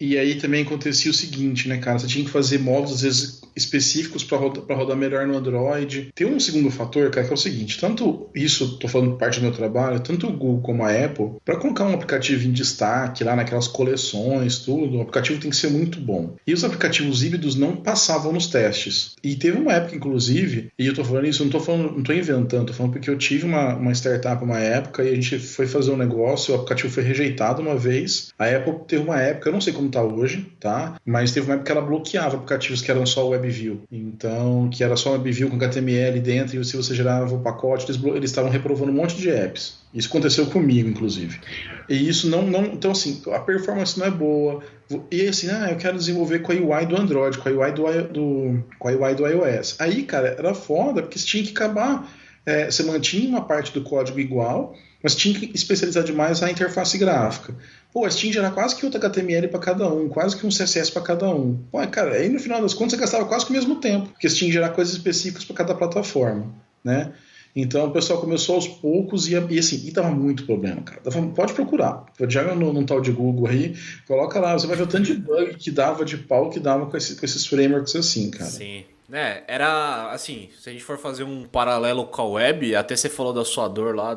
e aí também acontecia o seguinte, né, cara? Você tinha que fazer módulos, às vezes, específicos para rodar melhor no Android. Tem um segundo fator, cara, que é o seguinte: tanto isso, tô falando parte do meu trabalho, tanto o Google como a Apple, para colocar um aplicativo em destaque lá naquelas coleções, tudo, o aplicativo tem que ser muito bom. E os aplicativos híbridos não passavam nos testes. E teve uma época, inclusive, e eu tô falando isso, não tô inventando, tô falando porque eu tive uma startup uma época e a gente foi fazer um negócio, o aplicativo foi rejeitado uma vez. A Apple teve uma época, eu não sei como tá hoje, tá? Mas teve uma época que ela bloqueava aplicativos que eram só WebView. Então, que era só WebView com HTML dentro, e se você gerava o pacote, eles estavam reprovando um monte de apps. Isso aconteceu comigo, inclusive. E isso não... Então, assim, a performance não é boa. E assim, eu quero desenvolver com a UI do Android, com a UI do iOS. Aí, cara, era foda, porque você tinha que acabar... você mantinha uma parte do código igual, mas tinha que especializar demais a interface gráfica. Pô, você tinha que gerar quase que outro HTML para cada um, quase que um CSS para cada um. Pô, cara, aí no final das contas você gastava quase que o mesmo tempo, porque você tinha que gerar coisas específicas para cada plataforma, né? Então o pessoal começou aos poucos e dava muito problema, cara. Pode procurar, joga num tal de Google aí, coloca lá, você vai ver o tanto de bug que dava de pau que dava com esses frameworks assim, cara. Sim. Era assim, se a gente for fazer um paralelo com a web, até você falou da sua dor lá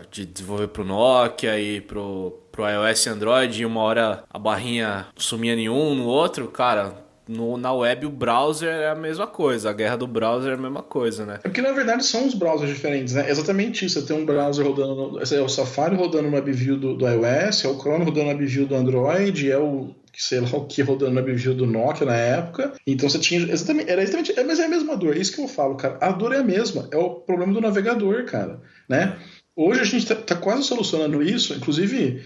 de desenvolver pro Nokia e pro iOS e Android, e uma hora a barrinha sumia em um, no outro, cara... Na web o browser é a mesma coisa, a guerra do browser é a mesma coisa, né? É porque na verdade são os browsers diferentes, né? É exatamente isso, você tem um browser rodando, é o Safari rodando no WebView do iOS, é o Chrome rodando no WebView do Android, é o sei lá o que rodando no WebView do Nokia na época. Então você tinha mas é a mesma dor, é isso que eu falo, cara. A dor é a mesma, é o problema do navegador, cara, né? Hoje a gente tá quase solucionando isso, inclusive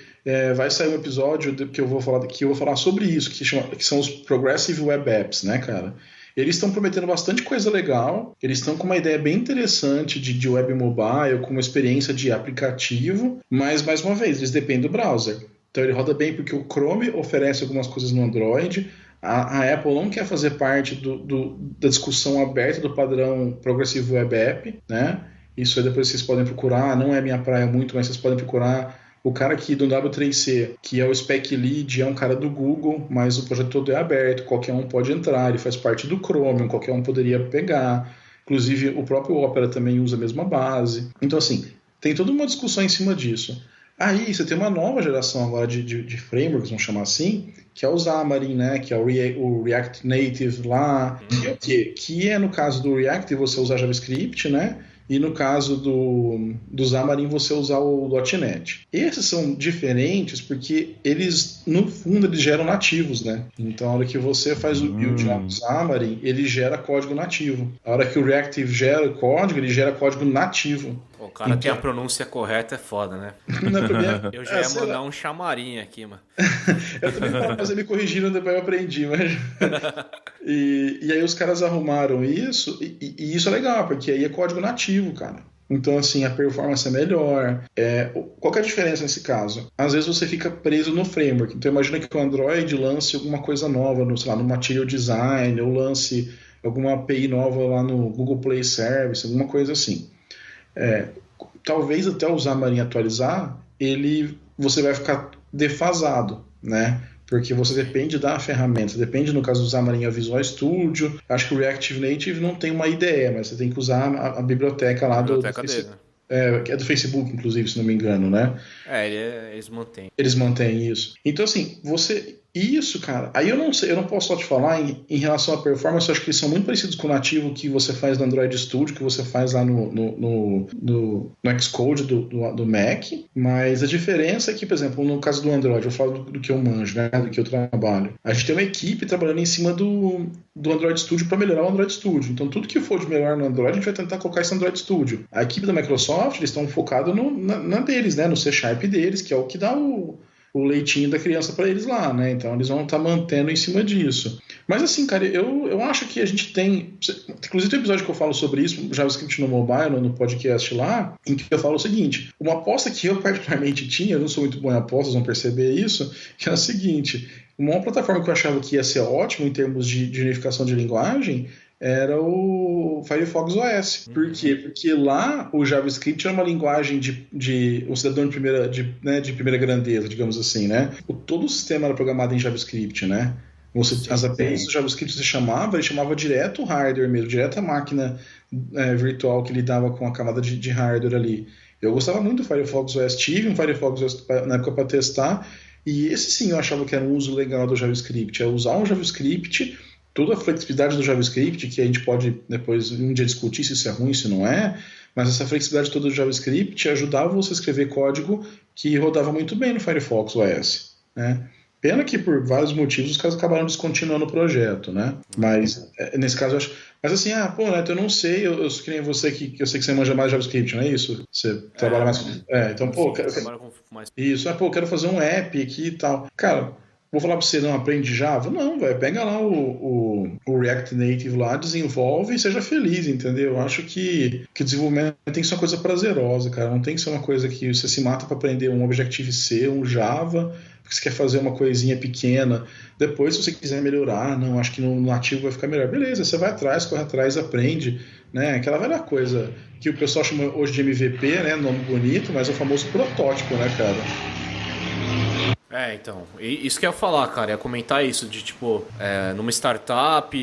vai sair um episódio que eu vou falar sobre isso, que são os Progressive Web Apps, né, cara? Eles estão prometendo bastante coisa legal, eles estão com uma ideia bem interessante de web mobile, com uma experiência de aplicativo, mas, mais uma vez, eles dependem do browser. Então ele roda bem porque o Chrome oferece algumas coisas no Android, a Apple não quer fazer parte da discussão aberta do padrão Progressive Web App, né? Isso aí depois vocês podem procurar, não é minha praia muito, mas vocês podem procurar o cara aqui do W3C, que é o Spec Lead, é um cara do Google, mas o projeto todo é aberto, qualquer um pode entrar, ele faz parte do Chromium, qualquer um poderia pegar, inclusive o próprio Opera também usa a mesma base. Então assim, tem toda uma discussão em cima disso. Aí você tem uma nova geração agora de frameworks, vamos chamar assim, que é o Xamarin, né? Que é o React Native lá, que é no caso do React você usar JavaScript, né? E no caso do Xamarin você usar o .NET. Esses são diferentes porque eles, no fundo, eles geram nativos, né? Então, a hora que você faz o build lá no Xamarin, ele gera código nativo. A hora que o Reactive gera o código, ele gera código nativo. O cara tem a pronúncia correta, é foda, né? Não é problema. Eu já ia mandar um chamarim aqui, mano. Eu também falo, mas me corrigiram, depois eu aprendi, mas... E aí os caras arrumaram isso, e isso é legal, porque aí é código nativo, cara. Então, assim, a performance é melhor. Qual que é a diferença nesse caso? Às vezes você fica preso no framework. Então, imagina que o Android lance alguma coisa nova no Material Design, ou lance alguma API nova lá no Google Play Service, alguma coisa assim. Talvez até o Xamarin atualizar, você vai ficar defasado, né? Porque você depende da ferramenta, depende, no caso do Xamarin, a Visual Studio. Acho que o Reactive Native não tem uma IDE, mas você tem que usar a biblioteca lá do Facebook. Que é do Facebook, inclusive, se não me engano, né? Eles mantêm. Eles mantêm isso. Então, assim, isso, cara, aí eu não sei, eu não posso só te falar em relação à performance, eu acho que eles são muito parecidos com o nativo que você faz no Android Studio, que você faz lá no Xcode do Mac, mas a diferença é que, por exemplo, no caso do Android, eu falo do que eu manjo, né, do que eu trabalho, a gente tem uma equipe trabalhando em cima do Android Studio para melhorar o Android Studio, então tudo que for de melhor no Android, a gente vai tentar colocar isso no Android Studio. A equipe da Microsoft, eles estão focados na deles, né, no C# deles, que é o que dá o leitinho da criança para eles lá, né? Então eles vão estar mantendo em cima disso. Mas assim, cara, eu acho que a gente tem... Inclusive tem um episódio que eu falo sobre isso, JavaScript no mobile, no podcast lá, em que eu falo o seguinte, uma aposta que eu particularmente tinha, eu não sou muito bom em apostas, vão perceber isso, que é o seguinte, uma plataforma que eu achava que ia ser ótima em termos de unificação de linguagem, era o Firefox OS. Por quê? Porque lá o JavaScript era uma linguagem de um cidadão de primeira grandeza, digamos assim, né? Todo o sistema era programado em JavaScript, né? As APIs do JavaScript ele chamava direto o hardware mesmo, direto a máquina virtual que lidava com a camada de hardware ali. Eu gostava muito do Firefox OS, tive um Firefox OS na época para testar, e esse sim eu achava que era um uso legal do JavaScript, é usar um JavaScript, toda a flexibilidade do JavaScript, que a gente pode depois um dia discutir se isso é ruim, se não é, mas essa flexibilidade toda do JavaScript ajudava você a escrever código que rodava muito bem no Firefox OS, né? Pena que por vários motivos os caras acabaram descontinuando o projeto, né? Mas nesse caso eu acho. Mas assim, Neto, eu não sei, eu sou que nem você que eu sei que você manja mais JavaScript, não é isso? Você trabalha mais. Então, pô, isso, eu quero fazer um app aqui e tal. Cara, vou falar pra você, não aprende Java? Não, velho, pega lá o React Native lá, desenvolve e seja feliz, entendeu? Eu acho que desenvolvimento tem que ser uma coisa prazerosa, cara. Não tem que ser uma coisa que você se mata para aprender um Objective-C, um Java, porque você quer fazer uma coisinha pequena. Depois, se você quiser melhorar, não, acho que no nativo vai ficar melhor. Beleza, você vai atrás, corre atrás, aprende, né? Aquela velha coisa que o pessoal chama hoje de MVP, né? Nome bonito, mas é o famoso protótipo, né, cara? Então, isso que eu ia falar, cara, ia comentar isso, de tipo, numa startup,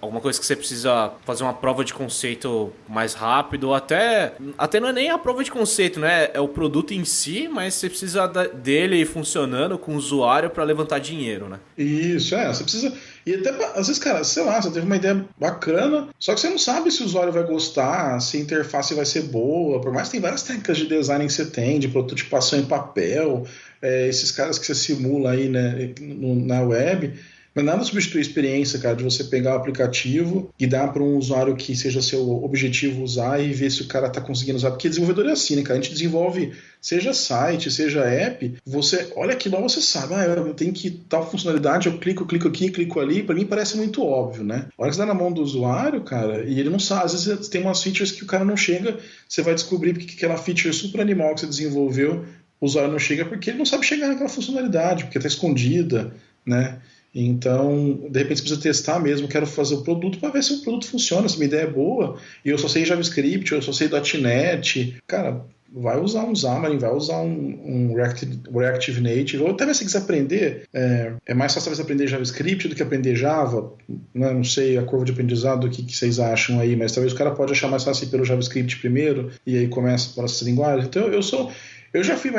alguma coisa que você precisa fazer uma prova de conceito mais rápido, até não é nem a prova de conceito, né, é o produto em si, mas você precisa dele funcionando com o usuário para levantar dinheiro, né? Isso, você precisa... E até, às vezes, cara, sei lá, você teve uma ideia bacana, só que você não sabe se o usuário vai gostar, se a interface vai ser boa, por mais que tem várias técnicas de design que você tem, de prototipação em papel, esses caras que você simula aí, né, na web, mas nada substitui a experiência, cara, de você pegar o aplicativo e dar para um usuário que seja seu objetivo usar e ver se o cara está conseguindo usar. Porque desenvolvedor é assim, né, cara? A gente desenvolve, seja site, seja app, você olha aquilo lá, você sabe, eu tenho que tal funcionalidade, eu clico aqui, clico ali, para mim parece muito óbvio, né? A hora que você dá na mão do usuário, cara, e ele não sabe, às vezes tem umas features que o cara não chega, você vai descobrir porque aquela feature super animal que você desenvolveu, o usuário não chega porque ele não sabe chegar naquela funcionalidade, porque está escondida, né? Então, de repente você precisa testar mesmo, quero fazer o produto para ver se o produto funciona, se a minha ideia é boa, e eu só sei JavaScript, eu só sei .NET, cara, vai usar um Xamarin, vai usar um Reactive Native, ou até se quiser aprender, é mais fácil talvez aprender JavaScript do que aprender Java, né? Não sei a curva de aprendizado, o que vocês acham aí, mas talvez o cara pode achar mais fácil ir pelo JavaScript primeiro, e aí começa por essas linguagens. Então eu já fui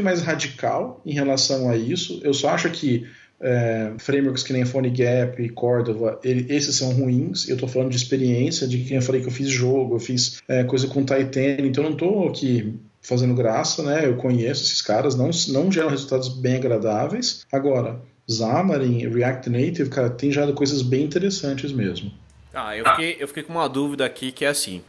mais radical em relação a isso, eu só acho que frameworks que nem PhoneGap e Cordova, esses são ruins. Eu estou falando de experiência, de quem eu falei que eu fiz jogo, eu fiz coisa com Titan, então eu não estou aqui fazendo graça, né? Eu conheço esses caras, não geram resultados bem agradáveis. Agora, Xamarin, React Native, cara, tem gerado coisas bem interessantes mesmo. Eu fiquei com uma dúvida aqui que é assim,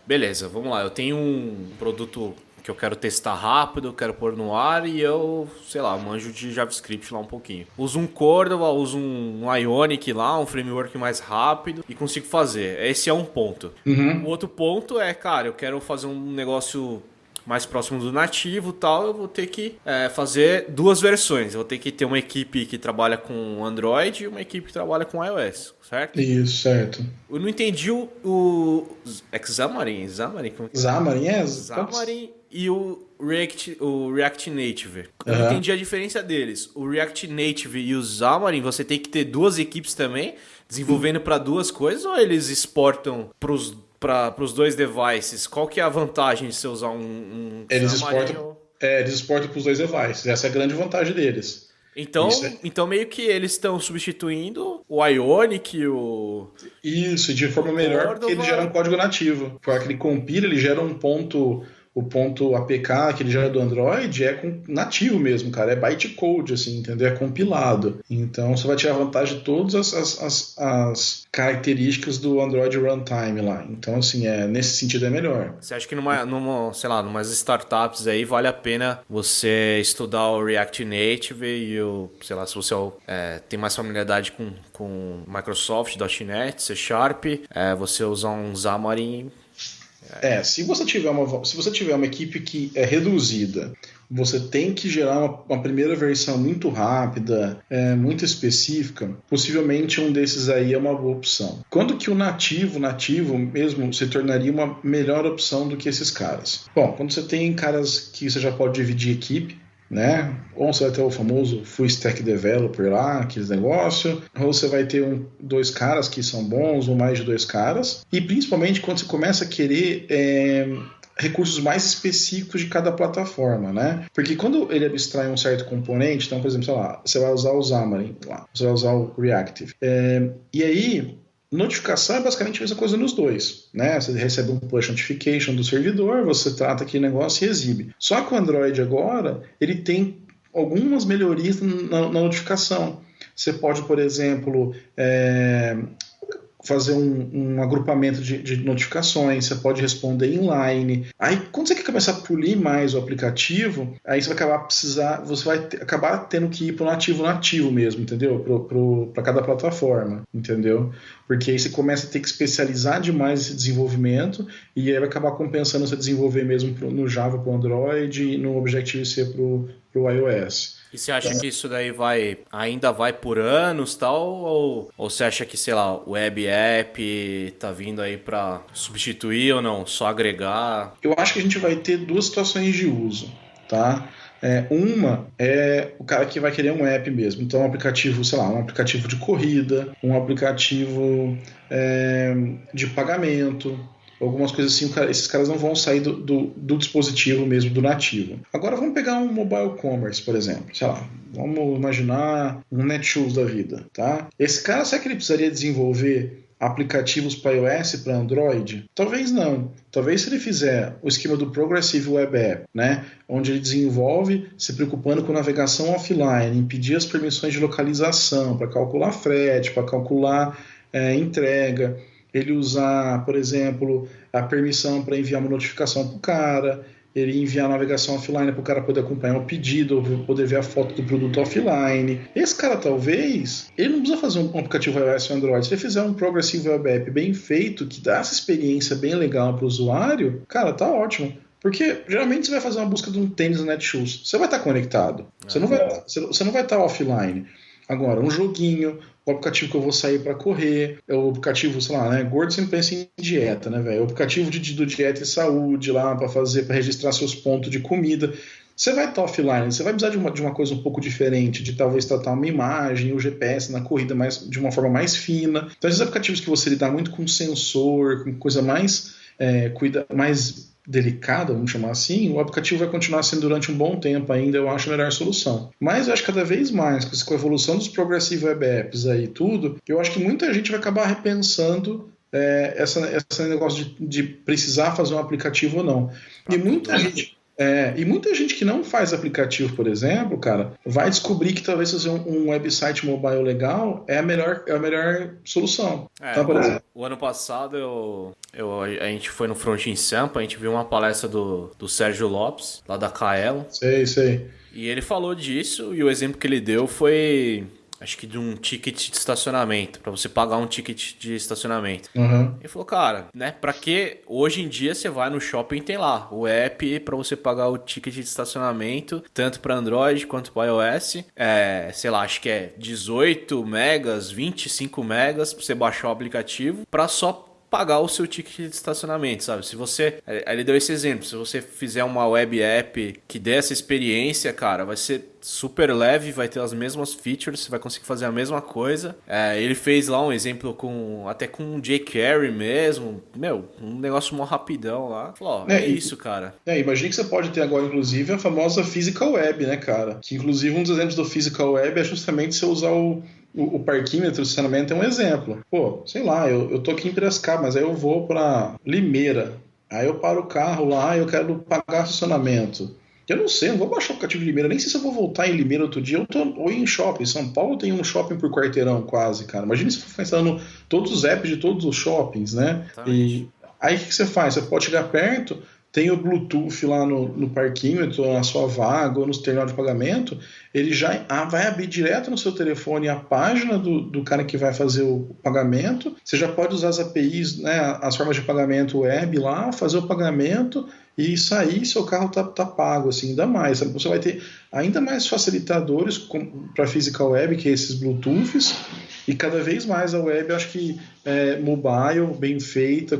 beleza, vamos lá, eu tenho um produto que eu quero testar rápido, eu quero pôr no ar e eu, sei lá, manjo de JavaScript lá um pouquinho. Uso um Cordova, uso um Ionic lá, um framework mais rápido e consigo fazer. Esse é um ponto. O outro ponto é, cara, eu quero fazer um negócio mais próximo do nativo e tal, eu vou ter que fazer duas versões. Eu vou ter que ter uma equipe que trabalha com Android e uma equipe que trabalha com iOS, certo? Isso, certo. Eu não entendi o Xamarin, Xamarin e o React Native. Eu não entendi a diferença deles. O React Native e o Xamarin, você tem que ter duas equipes também, desenvolvendo para duas coisas, ou eles exportam para os dois devices? Qual que é a vantagem de você usar um eles exportam para os dois devices. Essa é a grande vantagem deles. Então meio que eles estão substituindo o Ionic e o... Isso, de forma melhor, porque ele gera um código nativo. Porque ele compila, ele gera o ponto APK que ele gera do Android nativo mesmo, cara. É bytecode, assim, entendeu? É compilado. Então você vai tirar vantagem de todas as características do Android Runtime lá. Então, assim, nesse sentido é melhor. Você acha que numas startups aí vale a pena você estudar o React Native e sei lá, se você tem mais familiaridade com Microsoft, .NET, C Sharp, você usar um Xamarin... Se você tiver uma equipe que é reduzida, você tem que gerar uma primeira versão muito rápida, muito específica, possivelmente um desses aí é uma boa opção. Quando que o nativo mesmo se tornaria uma melhor opção do que esses caras? Bom, quando você tem caras que você já pode dividir equipe, né? Ou você vai ter o famoso full stack developer lá, aqueles negócios, ou você vai ter dois caras que são bons, ou mais de dois caras, e principalmente quando você começa a querer recursos mais específicos de cada plataforma, né? Porque quando ele abstrai um certo componente, então, por exemplo, sei lá, você vai usar o Xamarin lá, você vai usar o Reactive, e aí notificação é basicamente a mesma coisa nos dois, né? Você recebe um push notification do servidor, você trata aquele negócio e exibe. Só que o Android agora, ele tem algumas melhorias na notificação. Você pode, por exemplo, fazer um agrupamento de notificações, você pode responder inline. Aí, quando você quer começar a polir mais o aplicativo, aí você vai acabar tendo que ir para o nativo mesmo, entendeu? Para cada plataforma, entendeu? Porque aí você começa a ter que especializar demais esse desenvolvimento e aí vai acabar compensando você desenvolver mesmo no Java para o Android e no Objective-C para o iOS. E você acha que isso daí ainda vai por anos, tal? Ou você acha que, sei lá, o Web App tá vindo aí para substituir ou não? Só agregar? Eu acho que a gente vai ter duas situações de uso, tá? Uma é o cara que vai querer um app mesmo. Então, um aplicativo, sei lá, um aplicativo de corrida, um aplicativo de pagamento, algumas coisas assim. Esses caras não vão sair do dispositivo mesmo, do nativo. Agora vamos pegar um mobile commerce, por exemplo. Sei lá, vamos imaginar um Netshoes da vida, tá? Esse cara, será que ele precisaria desenvolver aplicativos para iOS e para Android? Talvez não. Talvez se ele fizer o esquema do Progressive Web App, né, onde ele desenvolve se preocupando com navegação offline, impedir as permissões de localização, para calcular frete, para calcular entrega, ele usar, por exemplo, a permissão para enviar uma notificação para o cara, ele enviar a navegação offline para o cara poder acompanhar o pedido, ou poder ver a foto do produto offline. Esse cara, talvez, ele não precisa fazer um aplicativo iOS ou Android. Se ele fizer um Progressive Web App bem feito, que dá essa experiência bem legal para o usuário, cara, tá ótimo. Porque, geralmente, você vai fazer uma busca de um tênis no Netshoes. Você vai estar conectado. Você não vai estar offline. Agora, um joguinho, o aplicativo que eu vou sair para correr, o aplicativo, sei lá, né? Gordo sempre pensa em dieta, né, velho? O aplicativo do dieta e saúde lá para registrar seus pontos de comida. Você vai estar offline, você vai precisar de uma coisa um pouco diferente, de talvez tratar uma imagem, o GPS na corrida de uma forma mais fina. Então, esses aplicativos que você lidar muito com sensor, com coisa mais delicada, vamos chamar assim, o aplicativo vai continuar sendo durante um bom tempo ainda, eu acho a melhor solução. Mas eu acho que cada vez mais, com a evolução dos Progressive Web Apps aí tudo, eu acho que muita gente vai acabar repensando esse negócio de precisar fazer um aplicativo ou não. E muita gente que não faz aplicativo, por exemplo, cara, vai descobrir que talvez fazer um website mobile legal é a melhor solução. Então, por exemplo, o ano passado a gente foi no Front in Sampa, a gente viu uma palestra do Sérgio Lopes, lá da Kaelo. Sei. E ele falou disso, e o exemplo que ele deu foi, acho que de um ticket de estacionamento, pra você pagar um ticket de estacionamento. Uhum. Ele falou, cara, né, pra que hoje em dia você vai no shopping e tem lá o app pra você pagar o ticket de estacionamento, tanto pra Android quanto pra iOS, sei lá, acho que é 18 megas, 25 megas pra você baixar o aplicativo, pra só pagar o seu ticket de estacionamento, sabe? Se você... Ele deu esse exemplo, se você fizer uma web app que dê essa experiência, cara, vai ser super leve, vai ter as mesmas features, você vai conseguir fazer a mesma coisa. Ele fez lá um exemplo até com um jQuery mesmo, um negócio mó rapidão lá. Falou, isso, cara. Imagina que você pode ter agora, inclusive, a famosa Physical Web, né, cara? Que, inclusive, um dos exemplos do Physical Web é justamente você usar o parquímetro, o estacionamento é um exemplo. Pô, sei lá, eu tô aqui em Piracicaba, mas aí eu vou pra Limeira. Aí eu paro o carro lá e eu quero pagar estacionamento. Eu não sei, eu não vou baixar o aplicativo de Limeira, nem sei se eu vou voltar em Limeira outro dia, ou em shopping. São Paulo tem um shopping por quarteirão quase, cara. Imagina se eu for ficar instalando todos os apps de todos os shoppings, né? E aí o que você faz? Você pode chegar perto, tem o Bluetooth lá no parquímetro, na sua vaga ou no terminal de pagamento, ele já vai abrir direto no seu telefone a página do cara que vai fazer o pagamento. Você já pode usar as APIs, né, as formas de pagamento web lá, fazer o pagamento e sair, seu carro tá pago, assim, ainda mais. Sabe? Você vai ter ainda mais facilitadores para physical web, que é esses Bluetooths, e cada vez mais a web, eu acho que mobile, bem feita,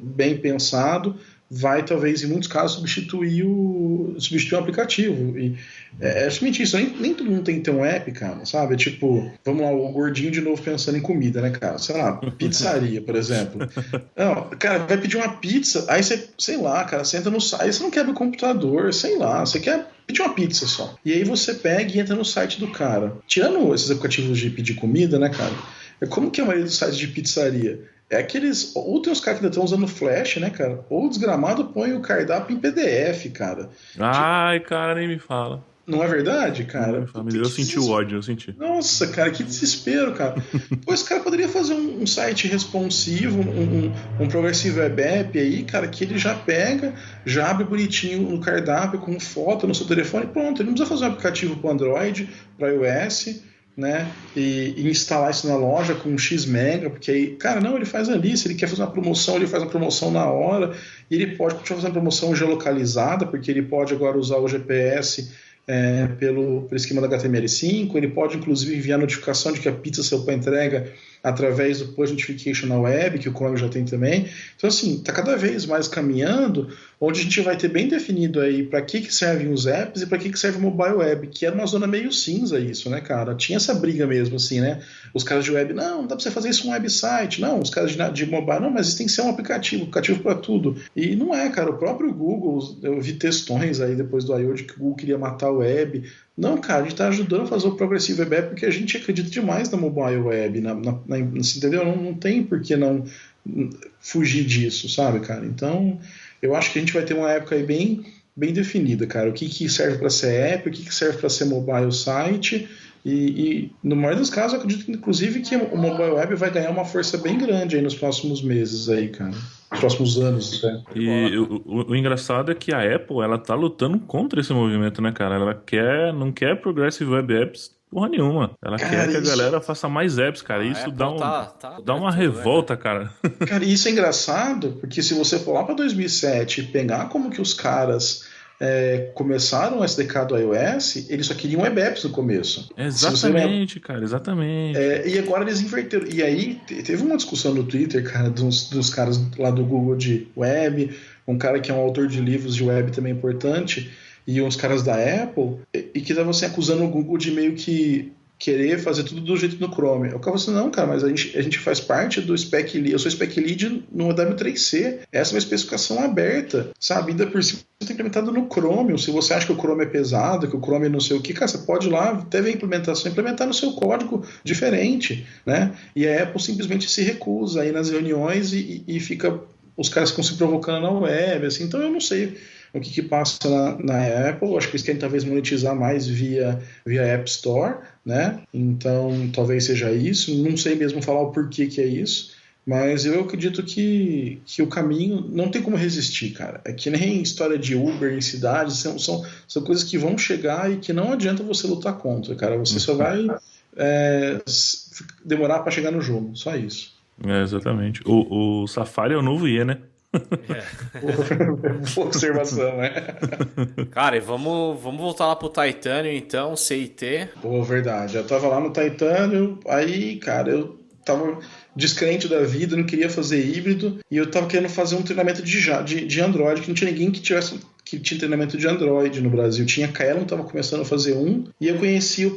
bem pensado, vai talvez em muitos casos substituir o aplicativo. E é justamente isso, nem todo mundo tem que ter um app, cara, sabe? Tipo, vamos lá, o gordinho de novo pensando em comida, né, cara? Sei lá, pizzaria, por exemplo. Não, cara, vai pedir uma pizza, aí você, sei lá, cara, você entra no site, aí você não quebra o computador, sei lá, você quer pedir uma pizza só. E aí você pega e entra no site do cara. Tirando esses aplicativos de pedir comida, né, cara? Como que é a maioria dos sites de pizzaria? É aqueles. Ou tem os caras que ainda estão usando Flash, né, cara? Ou o desgramado põe o cardápio em PDF, cara. Ai, cara, nem me fala. Não é verdade, cara? Eu senti o ódio, eu senti. Nossa, cara, que desespero, cara. Pois esse cara poderia fazer um site responsivo, um Progressive Web App aí, cara, que ele já pega, já abre bonitinho no cardápio com foto no seu telefone e pronto. Ele não precisa fazer um aplicativo para Android, para iOS, né, e instalar isso na loja com X mega, porque aí, cara, não, ele faz ali, se ele quer fazer uma promoção, ele faz uma promoção na hora, e ele pode continuar fazendo promoção geolocalizada, porque ele pode agora usar o GPS pelo esquema da HTML5, ele pode inclusive enviar notificação de que a pizza saiu para entrega através do Push Notification na web, que o Chrome já tem também. Então, assim, está cada vez mais caminhando, onde a gente vai ter bem definido aí para que servem os apps e para que serve o mobile web, que era uma zona meio cinza isso, né, cara? Tinha essa briga mesmo, assim, né? Os caras de web, não dá para você fazer isso um website, não, os caras de mobile, não, mas isso tem que ser um aplicativo para tudo. E não é, cara, o próprio Google, eu vi textões aí depois do I.O. de que o Google queria matar a web. Não, cara, a gente está ajudando a fazer o Progressive Web App porque a gente acredita demais na mobile web, entendeu? Não tem por que não fugir disso, sabe, cara? Então, eu acho que a gente vai ter uma época aí bem definida, cara. O que serve para ser app, o que serve para ser mobile site. E no maior dos casos, eu acredito, inclusive, que o mobile web vai ganhar uma força bem grande aí nos próximos meses aí, cara. Nos próximos anos, até. E o engraçado é que a Apple, ela tá lutando contra esse movimento, né, cara? Ela não quer Progressive Web Apps porra nenhuma. Ela quer que a galera faça mais apps, cara. Isso dá uma revolta, cara. Cara, e isso é engraçado, porque se você for lá pra 2007 e pegar como que os caras começaram o SDK do iOS, eles só queriam web apps no começo. Exatamente, cara, exatamente. E agora eles inverteram. E aí teve uma discussão no Twitter, cara, dos caras lá do Google de web, um cara que é um autor de livros de web também importante, e uns caras da Apple, e que estavam assim, acusando o Google de meio que querer fazer tudo do jeito no Chrome. Eu ficava assim, não, cara, mas a gente faz parte do Spec Lead, eu sou Spec Lead no W3C, essa é uma especificação aberta, sabe? Ainda por cima você tem implementado no Chrome, se você acha que o Chrome é pesado, que o Chrome é não sei o que, cara, você pode ir lá, até ver a implementação, implementar no seu código diferente, né? E a Apple simplesmente se recusa aí nas reuniões e fica, os caras ficam se provocando na web, assim, então eu não sei o que passa na Apple. Acho que eles querem talvez monetizar mais via App Store, né? Então talvez seja isso. Não sei mesmo falar o porquê que é isso, mas eu acredito que o caminho não tem como resistir, cara. É que nem história de Uber em cidades, são coisas que vão chegar e que não adianta você lutar contra, cara. Você só vai demorar para chegar no jogo, só isso. Exatamente. O Safari é o novo IE, né? Boa observação, né? Cara, e vamos voltar lá pro Titanium então, CIT. Pô, verdade. Eu tava lá no Titanium, aí, cara, eu tava descrente da vida, não queria fazer híbrido, e eu tava querendo fazer um treinamento de Android, que não tinha ninguém que tinha treinamento de Android no Brasil. Tinha a Kaelon, tava começando a fazer um, e eu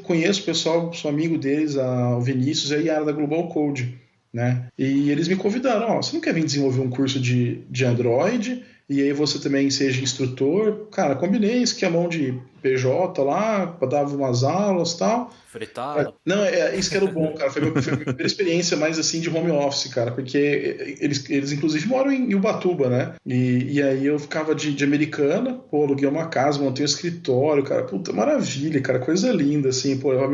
conheço o pessoal, sou amigo deles, o Vinícius e a Yara da Global Code, né? E eles me convidaram, você não quer vir desenvolver um curso de Android, e aí você também seja instrutor? Cara, combinei esquemão de PJ lá, dava umas aulas e tal. Fretado. Não, isso que era o bom, cara. Foi a minha primeira experiência mais assim de home office, cara, porque eles inclusive moram em Ubatuba, né? E aí eu ficava de Americana, pô, aluguei uma casa, montei um escritório, cara, puta maravilha, cara, coisa linda, assim, pô, levava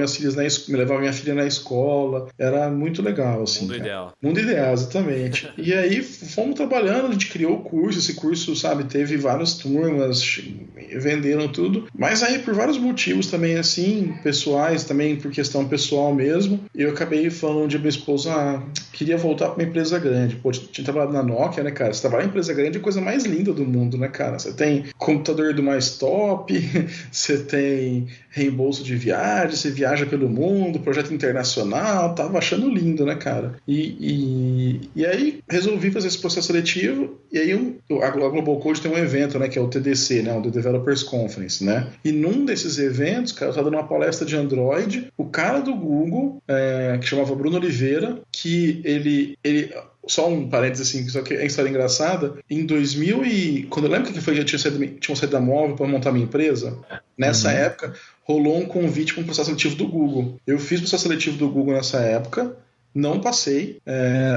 minha filha na escola, era muito legal, assim. Mundo ideal. Mundo ideal, exatamente. E aí fomos trabalhando, a gente criou o curso, esse curso, sabe, teve várias turmas, venderam tudo, mas aí por vários motivos também, assim, pessoais, também por questão pessoal mesmo, eu acabei falando de minha esposa, queria voltar para uma empresa grande. Pô, tinha trabalhado na Nokia, né, cara? Você trabalhar em empresa grande é a coisa mais linda do mundo, né, cara? Você tem computador do mais top, você tem reembolso de viagem, você viaja pelo mundo, projeto internacional, tava achando lindo, né, cara? E aí resolvi fazer esse processo seletivo, e aí a Global Code tem um evento, né, que é o TDC, né, o The Developers Conference, né? E num desses eventos, cara, eu tava dando uma palestra de Android, o cara do Google, que chamava Bruno Oliveira, que ele só um parênteses assim, só que é uma história engraçada. Em 2000 quando eu lembro que foi, eu tinha saído da Móvel para montar minha empresa, nessa época rolou um convite para um processo seletivo do Google. Eu fiz o processo seletivo do Google nessa época, não passei,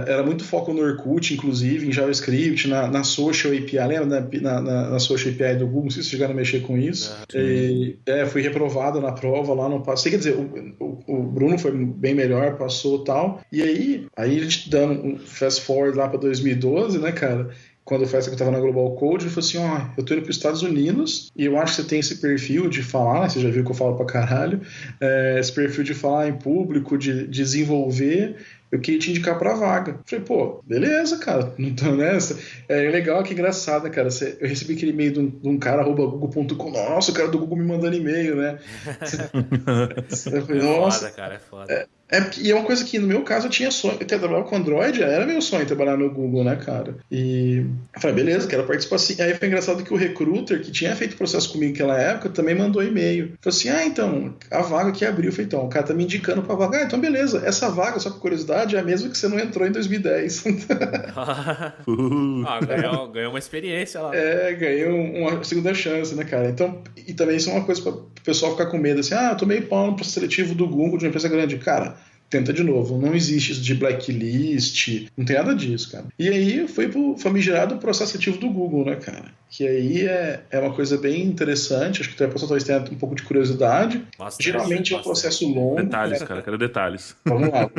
era muito foco no Orkut, inclusive, em JavaScript, na Social API, lembra? Na Social API do Google, não sei se vocês chegaram a mexer com isso. Fui reprovado na prova, lá não passei, quer dizer, o Bruno foi bem melhor, passou e tal, e aí a gente dando um fast forward lá para 2012, né, cara? Quando eu estava na Global Code, ele falou assim, eu tô indo para os Estados Unidos e eu acho que você tem esse perfil de falar, você já viu que eu falo pra caralho, esse perfil de falar em público, de desenvolver, eu queria te indicar pra vaga. Eu falei, pô, beleza, cara, não tô nessa. É legal, que engraçado, né, cara? Eu recebi aquele e-mail de um cara, @google.com, nossa, o cara do Google me mandando e-mail, né? Eu falei, nossa, foda, cara, é foda. E é uma coisa que, no meu caso, eu tinha sonho. Eu trabalhava com Android, era meu sonho trabalhar no Google, né, cara? E eu falei, beleza, quero participar assim. Aí foi engraçado que o recruiter, que tinha feito processo comigo naquela época, também mandou e-mail. Falei assim, então, a vaga que abriu. Eu falei, então, o cara tá me indicando pra vaga. Então, beleza, essa vaga, só por curiosidade, é a mesma que você não entrou em 2010. Ganhou uma experiência lá. Ganhei uma segunda chance, né, cara? Então, e também isso é uma coisa para o pessoal ficar com medo, assim, eu tomei pau no processo seletivo do Google de uma empresa grande. Cara, tenta de novo, não existe isso de blacklist, não tem nada disso, cara. E aí foi pro famigerado processo seletivo do Google, né, cara? Que aí é uma coisa bem interessante, acho que o pessoal talvez tenha um pouco de curiosidade. Geralmente é um processo longo. Detalhes, cara, quero detalhes. Vamos lá.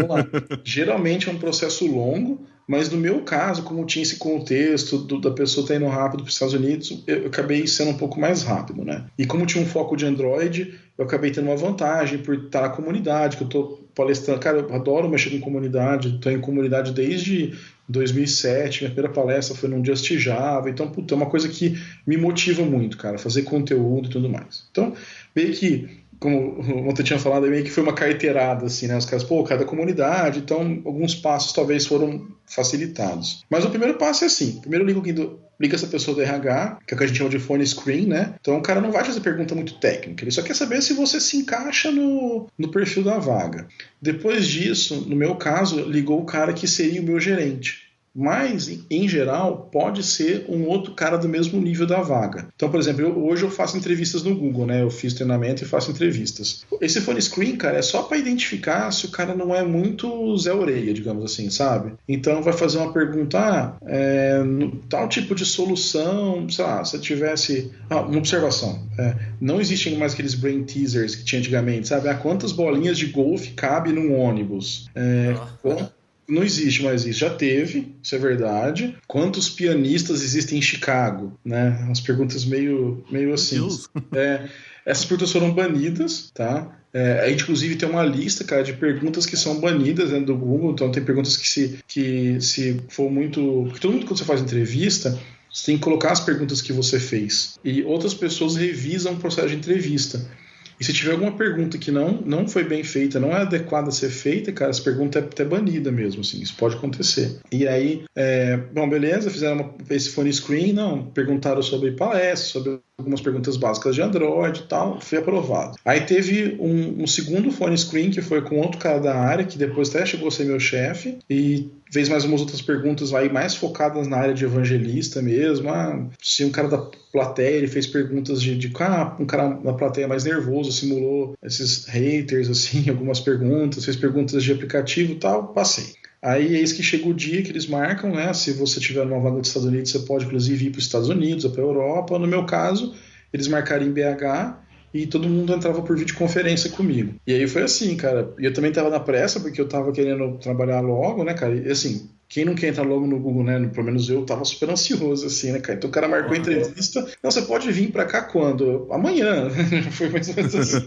Geralmente é um processo longo, mas no meu caso, como tinha esse contexto da pessoa estar indo rápido para os Estados Unidos, eu acabei sendo um pouco mais rápido, né? E como tinha um foco de Android, eu acabei tendo uma vantagem por estar na comunidade, que eu estou palestrando. Cara, eu adoro mexer com comunidade, estou em comunidade desde 2007, minha primeira palestra foi num Just Java, então, é uma coisa que me motiva muito, cara, fazer conteúdo e tudo mais. Então, meio que, como ontem tinha falado, meio que foi uma carteirada, assim, né? Os caras, cada comunidade, então alguns passos talvez foram facilitados. Mas o primeiro passo é assim, primeiro liga essa pessoa do RH, que é o que a gente chama de phone screen, né? Então o cara não vai fazer pergunta muito técnica, ele só quer saber se você se encaixa no perfil da vaga. Depois disso, no meu caso, ligou o cara que seria o meu gerente. Mas, em geral, pode ser um outro cara do mesmo nível da vaga. Então, por exemplo, hoje eu faço entrevistas no Google, né? Eu fiz treinamento e faço entrevistas. Esse phone screen, cara, é só para identificar se o cara não é muito Zé Orelha, digamos assim, sabe? Então, vai fazer uma pergunta, tal tipo de solução, sei lá, se tivesse... uma observação. Não existem mais aqueles brain teasers que tinha antigamente, sabe? Quantas bolinhas de golfe cabe num ônibus? Não existe mais isso. Já teve, isso é verdade. Quantos pianistas existem em Chicago? Né? Umas perguntas meio assim. Essas perguntas foram banidas, tá? A gente, inclusive, tem uma lista, cara, de perguntas que são banidas dentro do Google. Então, tem perguntas que se for muito... Porque todo mundo, quando você faz entrevista, você tem que colocar as perguntas que você fez. E outras pessoas revisam o processo de entrevista. E se tiver alguma pergunta que não foi bem feita, não é adequada a ser feita, cara, essa pergunta é até banida mesmo, assim, isso pode acontecer. E aí, beleza, fizeram esse phone screen, perguntaram sobre palestras, sobre algumas perguntas básicas de Android e tal, foi aprovado. Aí teve um segundo phone screen que foi com outro cara da área, que depois até chegou a ser meu chefe, e fez mais umas outras perguntas aí mais focadas na área de evangelista mesmo. Se um cara da plateia, ele fez perguntas de um cara na plateia mais nervoso, simulou esses haters, assim, algumas perguntas, fez perguntas de aplicativo e tal, passei. Aí eis que chega o dia que eles marcam, né? Se você tiver numa vaga dos Estados Unidos, você pode inclusive ir para os Estados Unidos ou para a Europa. No meu caso, eles marcaram em BH e todo mundo entrava por videoconferência comigo. E aí foi assim, cara. E eu também tava na pressa, porque eu tava querendo trabalhar logo, né, cara? E assim, quem não quer entrar logo no Google, né? Pelo menos eu tava super ansioso, assim, né, cara? Então o cara marcou a entrevista. Não, você pode vir pra cá quando? Amanhã. Foi mais ou menos assim.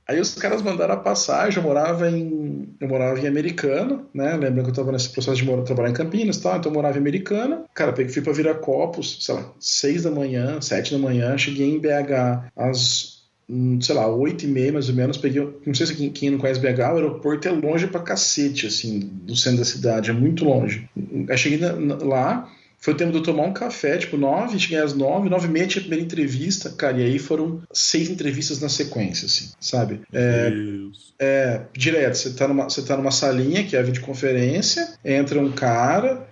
Aí os caras mandaram a passagem. Eu morava em Americana, né? Lembra que eu tava nesse processo de trabalhar em Campinas e tal. Então eu morava em Americana. Cara, fui pra Viracopos, sei lá, 6 da manhã, 7 da manhã. Cheguei em BH às 8h30 mais ou menos, peguei, não sei se quem não conhece BH, o aeroporto é longe pra cacete, assim, do centro da cidade, é muito longe. Aí cheguei lá, foi o tempo de eu tomar um café, tipo 9, cheguei às 9, 9h30 tinha a primeira entrevista, cara, e aí foram 6 entrevistas na sequência, assim, sabe? Direto, você tá numa salinha, que é a videoconferência, entra um cara,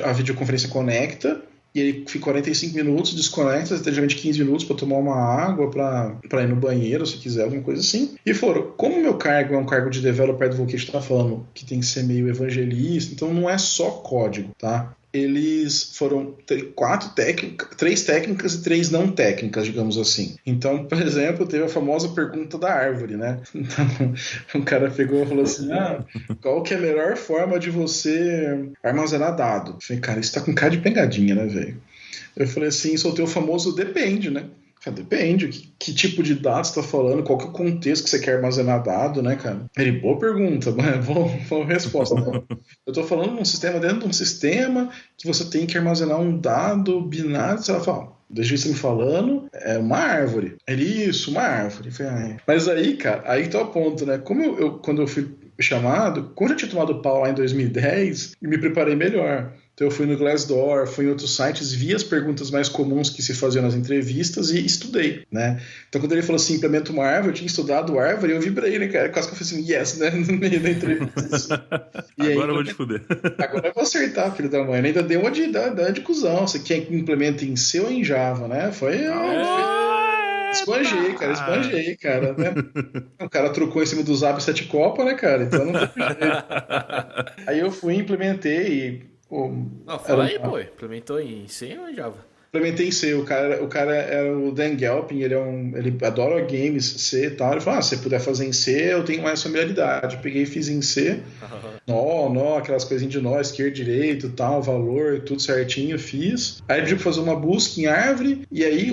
a videoconferência conecta, e ele fica 45 minutos, desconecta, geralmente 15 minutos para tomar uma água, para ir no banheiro, se quiser, alguma coisa assim. E como o meu cargo é um cargo de developer advocate, tá falando que tem que ser meio evangelista, então não é só código, tá? Eles foram 3 técnicas e 3 não técnicas, digamos assim. Então, por exemplo, teve a famosa pergunta da árvore, né? Então, o cara pegou e falou assim, qual que é a melhor forma de você armazenar dado? Eu falei, cara, isso tá com cara de pegadinha, né, velho? Eu falei assim, soltei o famoso depende, né? Depende, que tipo de dados você está falando, qual que é o contexto que você quer armazenar dado, né, cara? Ele, boa pergunta, boa resposta. Eu estou falando de um sistema dentro de um sistema que você tem que armazenar um dado binário, você vai falar, deixa isso me falando, é uma árvore. Uma árvore. Eu falei, mas aí, cara, aí tá o ponto, né? Quando eu fui chamado, como eu já tinha tomado pau lá em 2010, me preparei melhor. Então eu fui no Glassdoor, fui em outros sites, vi as perguntas mais comuns que se faziam nas entrevistas e estudei, né? Então quando ele falou assim, implementa uma árvore, eu tinha estudado árvore e eu vibrei, né, cara? Quase que eu falei assim, yes, né? No meio da entrevista. E agora eu vou te fuder. Agora eu vou acertar, filho da mãe. Eu ainda dei uma de cuzão. Você quer que implemente em C ou em Java, né? Esbanjei, cara. Né? O cara trocou em cima do Zap 7 Copa, né, cara? Então não teve jeito. Aí eu fui, implementei e fala aí, pô. Implementou em C ou em Java? Implementei em C. O cara era o Dan Galpin, ele adora games C e tal. Ele falou, se você puder fazer em C, eu tenho mais familiaridade. Eu peguei e fiz em C. Nó, aquelas coisinhas de nó, esquerda, direito, tal, valor, tudo certinho, fiz. Aí ele pediu pra fazer uma busca em árvore, e aí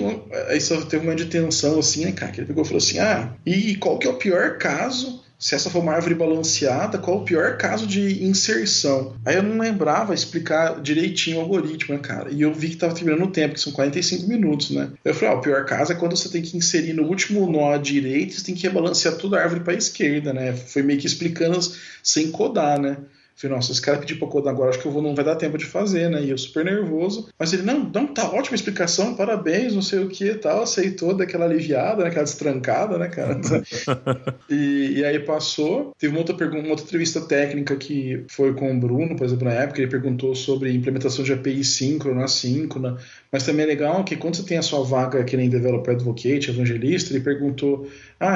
só teve uma de tensão, assim, né, cara? Que ele pegou e falou assim, e qual que é o pior caso? Se essa for uma árvore balanceada, qual o pior caso de inserção? Aí eu não lembrava explicar direitinho o algoritmo, né, cara? E eu vi que estava terminando o tempo, que são 45 minutos, né? Eu falei, o pior caso é quando você tem que inserir no último nó à direita, você tem que rebalancear toda a árvore para a esquerda, né? Foi meio que explicando sem codar, né? Falei, nossa, esse cara pediu pra codar agora, acho que não vai dar tempo de fazer, né? E eu super nervoso. Mas ele, não, tá ótima a explicação, parabéns, não sei o que e tal. Aceitou, daquela aliviada, né? Aquela destrancada, né, cara? E aí passou. Teve uma outra entrevista técnica que foi com o Bruno, por exemplo, na época, ele perguntou sobre implementação de API síncrona, assíncrona. Mas também é legal que quando você tem a sua vaga que nem Developer Advocate, evangelista, ele perguntou,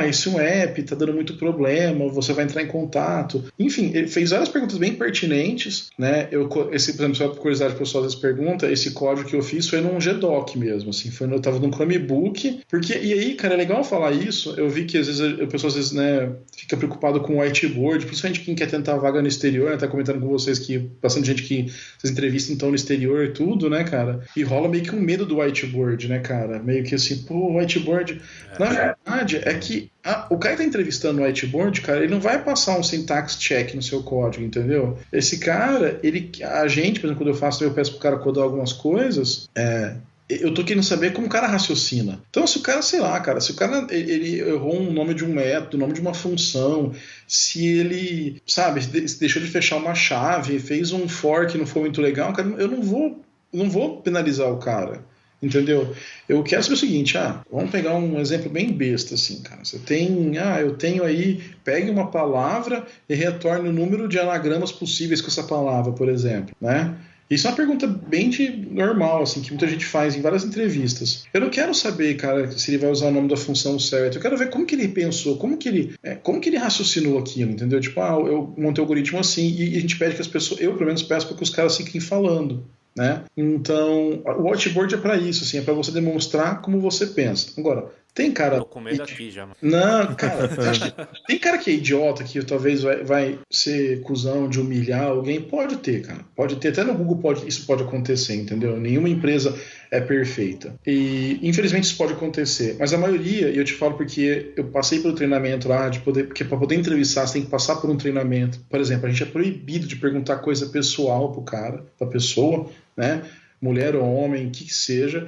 esse um app tá dando muito problema, você vai entrar em contato. Enfim, ele fez várias perguntas bem pertinentes, né? Por exemplo, só por curiosidade, o pessoal às vezes pergunta, esse código que eu fiz foi num GDoc mesmo, assim, eu tava num Chromebook, e aí, cara, é legal falar isso, eu vi que às vezes o pessoal às vezes, né, fica preocupado com o whiteboard, principalmente quem quer tentar vaga no exterior, né, tá comentando com vocês que bastante gente que vocês entrevistam então no exterior e tudo, né, cara, e rola meio que um medo do whiteboard, né, cara, meio que assim, whiteboard, na verdade é que o cara que tá entrevistando no whiteboard, cara, ele não vai passar um syntax check no seu código, entendeu? Esse cara, a gente, por exemplo, quando eu peço pro cara codar algumas coisas, eu tô querendo saber como o cara raciocina. Então, se o cara, sei lá, cara, se o cara ele errou um nome de um método, nome de uma função, se ele, sabe, deixou de fechar uma chave, fez um for que não foi muito legal, cara, eu não vou penalizar o cara. Entendeu? Eu quero saber o seguinte, vamos pegar um exemplo bem besta, assim, cara. Você tem, eu tenho aí, pegue uma palavra e retorne o número de anagramas possíveis com essa palavra, por exemplo, né? Isso é uma pergunta bem normal, assim, que muita gente faz em várias entrevistas. Eu não quero saber, cara, se ele vai usar o nome da função certa. Eu quero ver como que ele pensou, como que ele raciocinou aquilo, entendeu? Tipo, eu montei o algoritmo assim, e a gente pede que as pessoas, eu pelo menos peço para que os caras fiquem falando, né? Então, o whiteboard é para isso, assim, é para você demonstrar como você pensa. Agora, tem cara... Tô com medo aqui já, mano. Não, cara, tem cara que é idiota, que talvez vai ser cuzão de humilhar alguém. Pode ter, cara. Pode ter. Até no Google isso pode acontecer, entendeu? Nenhuma empresa é perfeita. E, infelizmente, isso pode acontecer. Mas a maioria, e eu te falo porque eu passei pelo treinamento lá, porque para poder entrevistar, você tem que passar por um treinamento. Por exemplo, a gente é proibido de perguntar coisa pessoal pro cara, pra pessoa, né? Mulher ou homem, o que seja.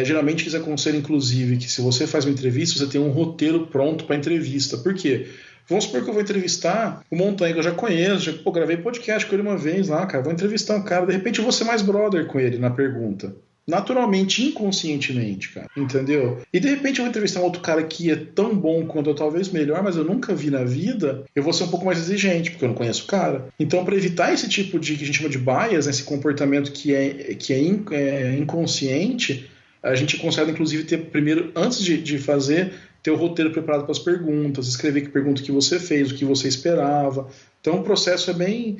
Geralmente eles aconselham, inclusive, que se você faz uma entrevista, você tem um roteiro pronto para entrevista. Por quê? Vamos supor que eu vou entrevistar o Montanha, que eu já conheço, gravei podcast com ele uma vez lá, cara. Vou entrevistar um cara, de repente eu vou ser mais brother com ele na pergunta. Naturalmente, inconscientemente, cara. Entendeu? E de repente eu vou entrevistar um outro cara que é tão bom quanto eu, talvez melhor, mas eu nunca vi na vida, eu vou ser um pouco mais exigente, porque eu não conheço o cara. Então, para evitar esse tipo de, que a gente chama de bias, esse comportamento que é inconsciente, a gente consegue, inclusive, ter primeiro, antes de fazer, ter o roteiro preparado para as perguntas, escrever que pergunta que você fez, o que você esperava. Então o processo é bem...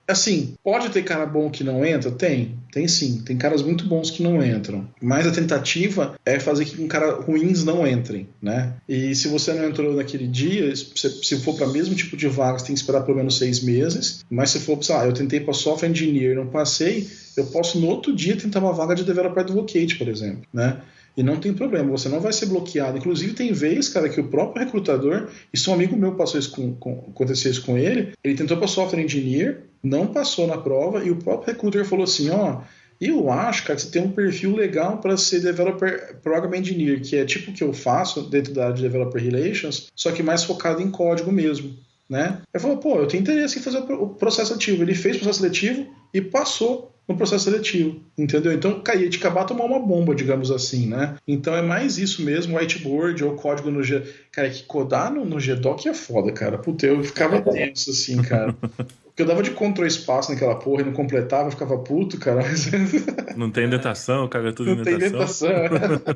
Assim, pode ter cara bom que não entra? Tem sim. Tem caras muito bons que não entram. Mas a tentativa é fazer que cara ruins não entrem, né? E se você não entrou naquele dia, se for para o mesmo tipo de vaga, você tem que esperar pelo menos 6 meses. Mas se for, sei lá, eu tentei para software engineer, não passei, eu posso no outro dia tentar uma vaga de developer advocate, por exemplo, né? E não tem problema, você não vai ser bloqueado. Inclusive tem vezes, cara, que o próprio recrutador, isso um amigo meu passou isso aconteceu isso com ele tentou para software engineer, não passou na prova, e o próprio recruiter falou assim, eu acho, cara, que você tem um perfil legal para ser Developer Program Engineer, que é tipo o que eu faço dentro da área de Developer Relations, só que mais focado em código mesmo, né? Ele falou, eu tenho interesse em fazer o processo seletivo. Ele fez o processo seletivo e passou no processo seletivo, entendeu? Então, caía de acabar tomar uma bomba, digamos assim, né? Então é mais isso mesmo, whiteboard ou código no G... Cara, que codar no GDoc é foda, cara. Puta, eu ficava tenso assim, cara. Porque eu dava de Ctrl espaço naquela porra e não completava, eu ficava puto, cara. Não tem datação, caga tudo em datação. Não tem datação.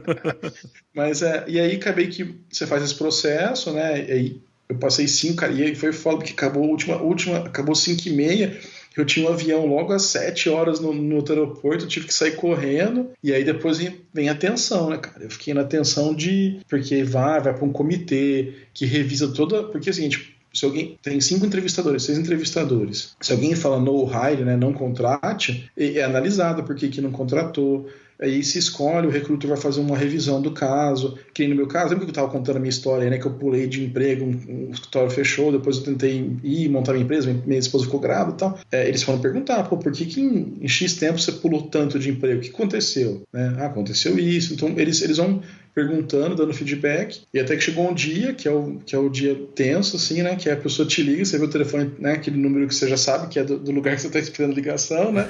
Mas e aí acabei que você faz esse processo, né? E aí eu passei 5, cara, e aí foi foda, porque acabou a última acabou 5h30. Eu tinha um avião logo às 7 horas no outro aeroporto, eu tive que sair correndo, e aí depois vem a tensão, né, cara? Eu fiquei na tensão porque vai para um comitê que revisa toda... Porque assim, se alguém tem 6 entrevistadores, se alguém fala no hire, né, não contrate, é analisado por que não contratou. Aí se escolhe, o recrutor vai fazer uma revisão do caso, que no meu caso, lembra que eu estava contando a minha história, né, que eu pulei de emprego, um escritório fechou, depois eu tentei ir montar minha empresa, minha esposa ficou grávida e tal. Eles foram perguntar, por que em X tempo você pulou tanto de emprego? O que aconteceu? Né? Aconteceu isso. Então eles vão perguntando, dando feedback, e até que chegou um dia, que é o dia tenso, assim, né, que a pessoa te liga, você vê o telefone, né, aquele número que você já sabe, que é do lugar que você está esperando a ligação, né?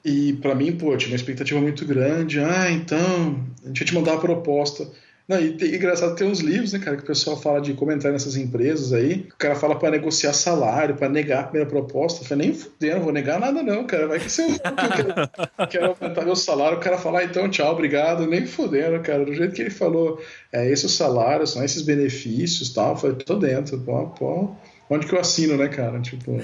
E pra mim, tinha uma expectativa muito grande. Então, a gente vai te mandar uma proposta. Não, e engraçado, tem uns livros, né, cara, que o pessoal fala de comentário nessas empresas aí. O cara fala pra negociar salário, pra negar a primeira proposta. Eu falei, nem fudendo, não vou negar nada não, cara. Vai que se eu quero aumentar meu salário, o cara fala, então tchau, obrigado. Nem fudendo, cara. Do jeito que ele falou, esse é o salário, são esses benefícios e tal. Eu falei, tô dentro, pô. Onde que eu assino, né, cara? Tipo...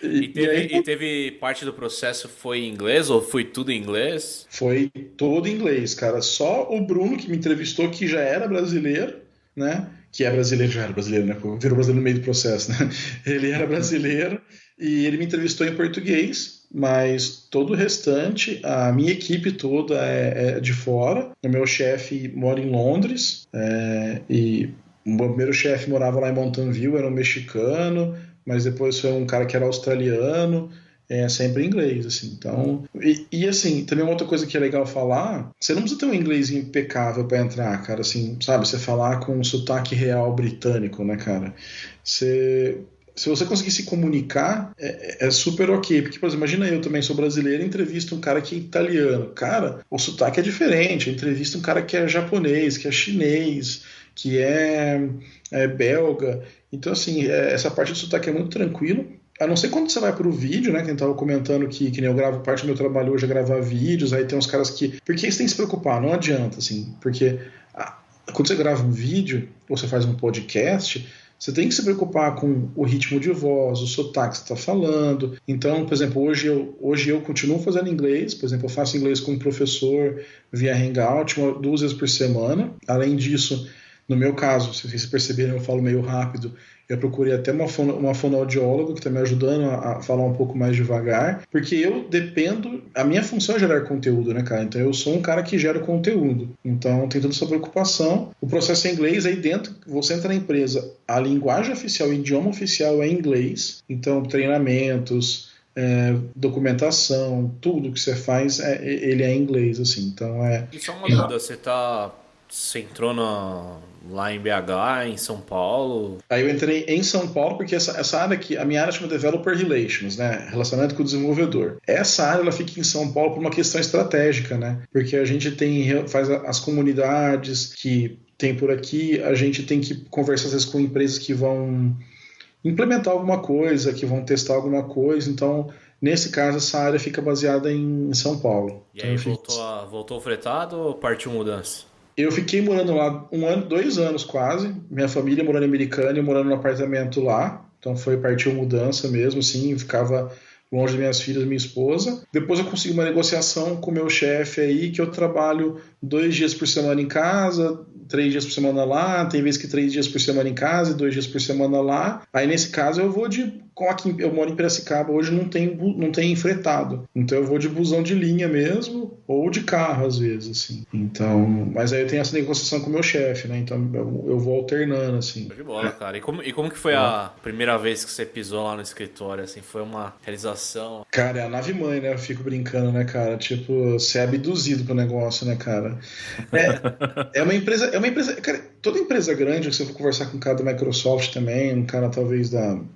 E teve parte do processo foi em inglês ou foi tudo em inglês? Foi todo em inglês, cara. Só o Bruno que me entrevistou, que já era brasileiro, né? Que é brasileiro, já era brasileiro, né? Virou brasileiro no meio do processo, né? Ele era brasileiro e ele me entrevistou em português, mas todo o restante, a minha equipe toda é de fora. O meu chefe mora em Londres e... O meu primeiro chefe morava lá em Mountain View, era um mexicano, mas depois foi um cara que era australiano, sempre em inglês, assim. Então, e assim, também uma outra coisa que é legal falar, você não precisa ter um inglês impecável para entrar, cara, assim, sabe? Você falar com um sotaque real britânico, né, cara? se você conseguir se comunicar, é super ok. Porque, por exemplo, imagina eu também sou brasileiro e entrevisto um cara que é italiano. Cara, o sotaque é diferente. Eu entrevisto um cara que é japonês, que é chinês, que é belga. Então, assim, essa parte do sotaque é muito tranquilo. A não ser quando você vai pro vídeo, né? Que a gente tava comentando que nem eu gravo, parte do meu trabalho hoje é gravar vídeos, aí tem uns caras que... Por que você tem que se preocupar? Não adianta, assim, porque quando você grava um vídeo, ou você faz um podcast, você tem que se preocupar com o ritmo de voz, o sotaque que você está falando. Então, por exemplo, hoje eu continuo fazendo inglês, por exemplo, eu faço inglês com um professor via Hangout 2 vezes por semana. Além disso, no meu caso, se vocês perceberem, eu falo meio rápido, eu procurei até uma fonoaudióloga que está me ajudando a falar um pouco mais devagar, porque eu dependo, a minha função é gerar conteúdo, né, cara? Então eu sou um cara que gera conteúdo. Então tem toda essa preocupação. O processo é em inglês, aí dentro, você entra na empresa, a linguagem oficial, o idioma oficial é inglês, então treinamentos, documentação, tudo que você faz, ele é em inglês, assim. Então E só uma dúvida, você entrou lá em BH, em São Paulo? Aí eu entrei em São Paulo porque essa área aqui, a minha área chama Developer Relations, né? Relacionamento com o desenvolvedor. Essa área ela fica em São Paulo por uma questão estratégica, né? Porque a gente faz as comunidades que tem por aqui, a gente tem que conversar às vezes com empresas que vão implementar alguma coisa, que vão testar alguma coisa, então nesse caso essa área fica baseada em São Paulo. E aí voltou fretado ou partiu mudança? Eu fiquei morando lá 2 anos quase, minha família morando em Americana e eu morando no apartamento lá, então partiu mudança mesmo, assim, ficava longe das minhas filhas e minha esposa. Depois eu consegui uma negociação com o meu chefe aí, que eu trabalho 2 dias por semana em casa, 3 dias por semana lá, tem vezes que 3 dias por semana em casa e 2 dias por semana lá. Aí nesse caso eu vou aqui eu moro em Piracicaba, hoje não tem fretado. Então eu vou de busão de linha mesmo, ou de carro às vezes, assim. Então, mas aí eu tenho essa negociação com o meu chefe, né? Então eu vou alternando, assim. Foi de bola, cara. E como que foi a primeira vez que você pisou lá no escritório, assim? Foi uma realização? Cara, é a nave mãe, né? Eu fico brincando, né, cara? Tipo, você é abduzido pro negócio, né, cara? É uma empresa, cara, toda empresa grande, se você for conversar com um cara da Microsoft também, um cara talvez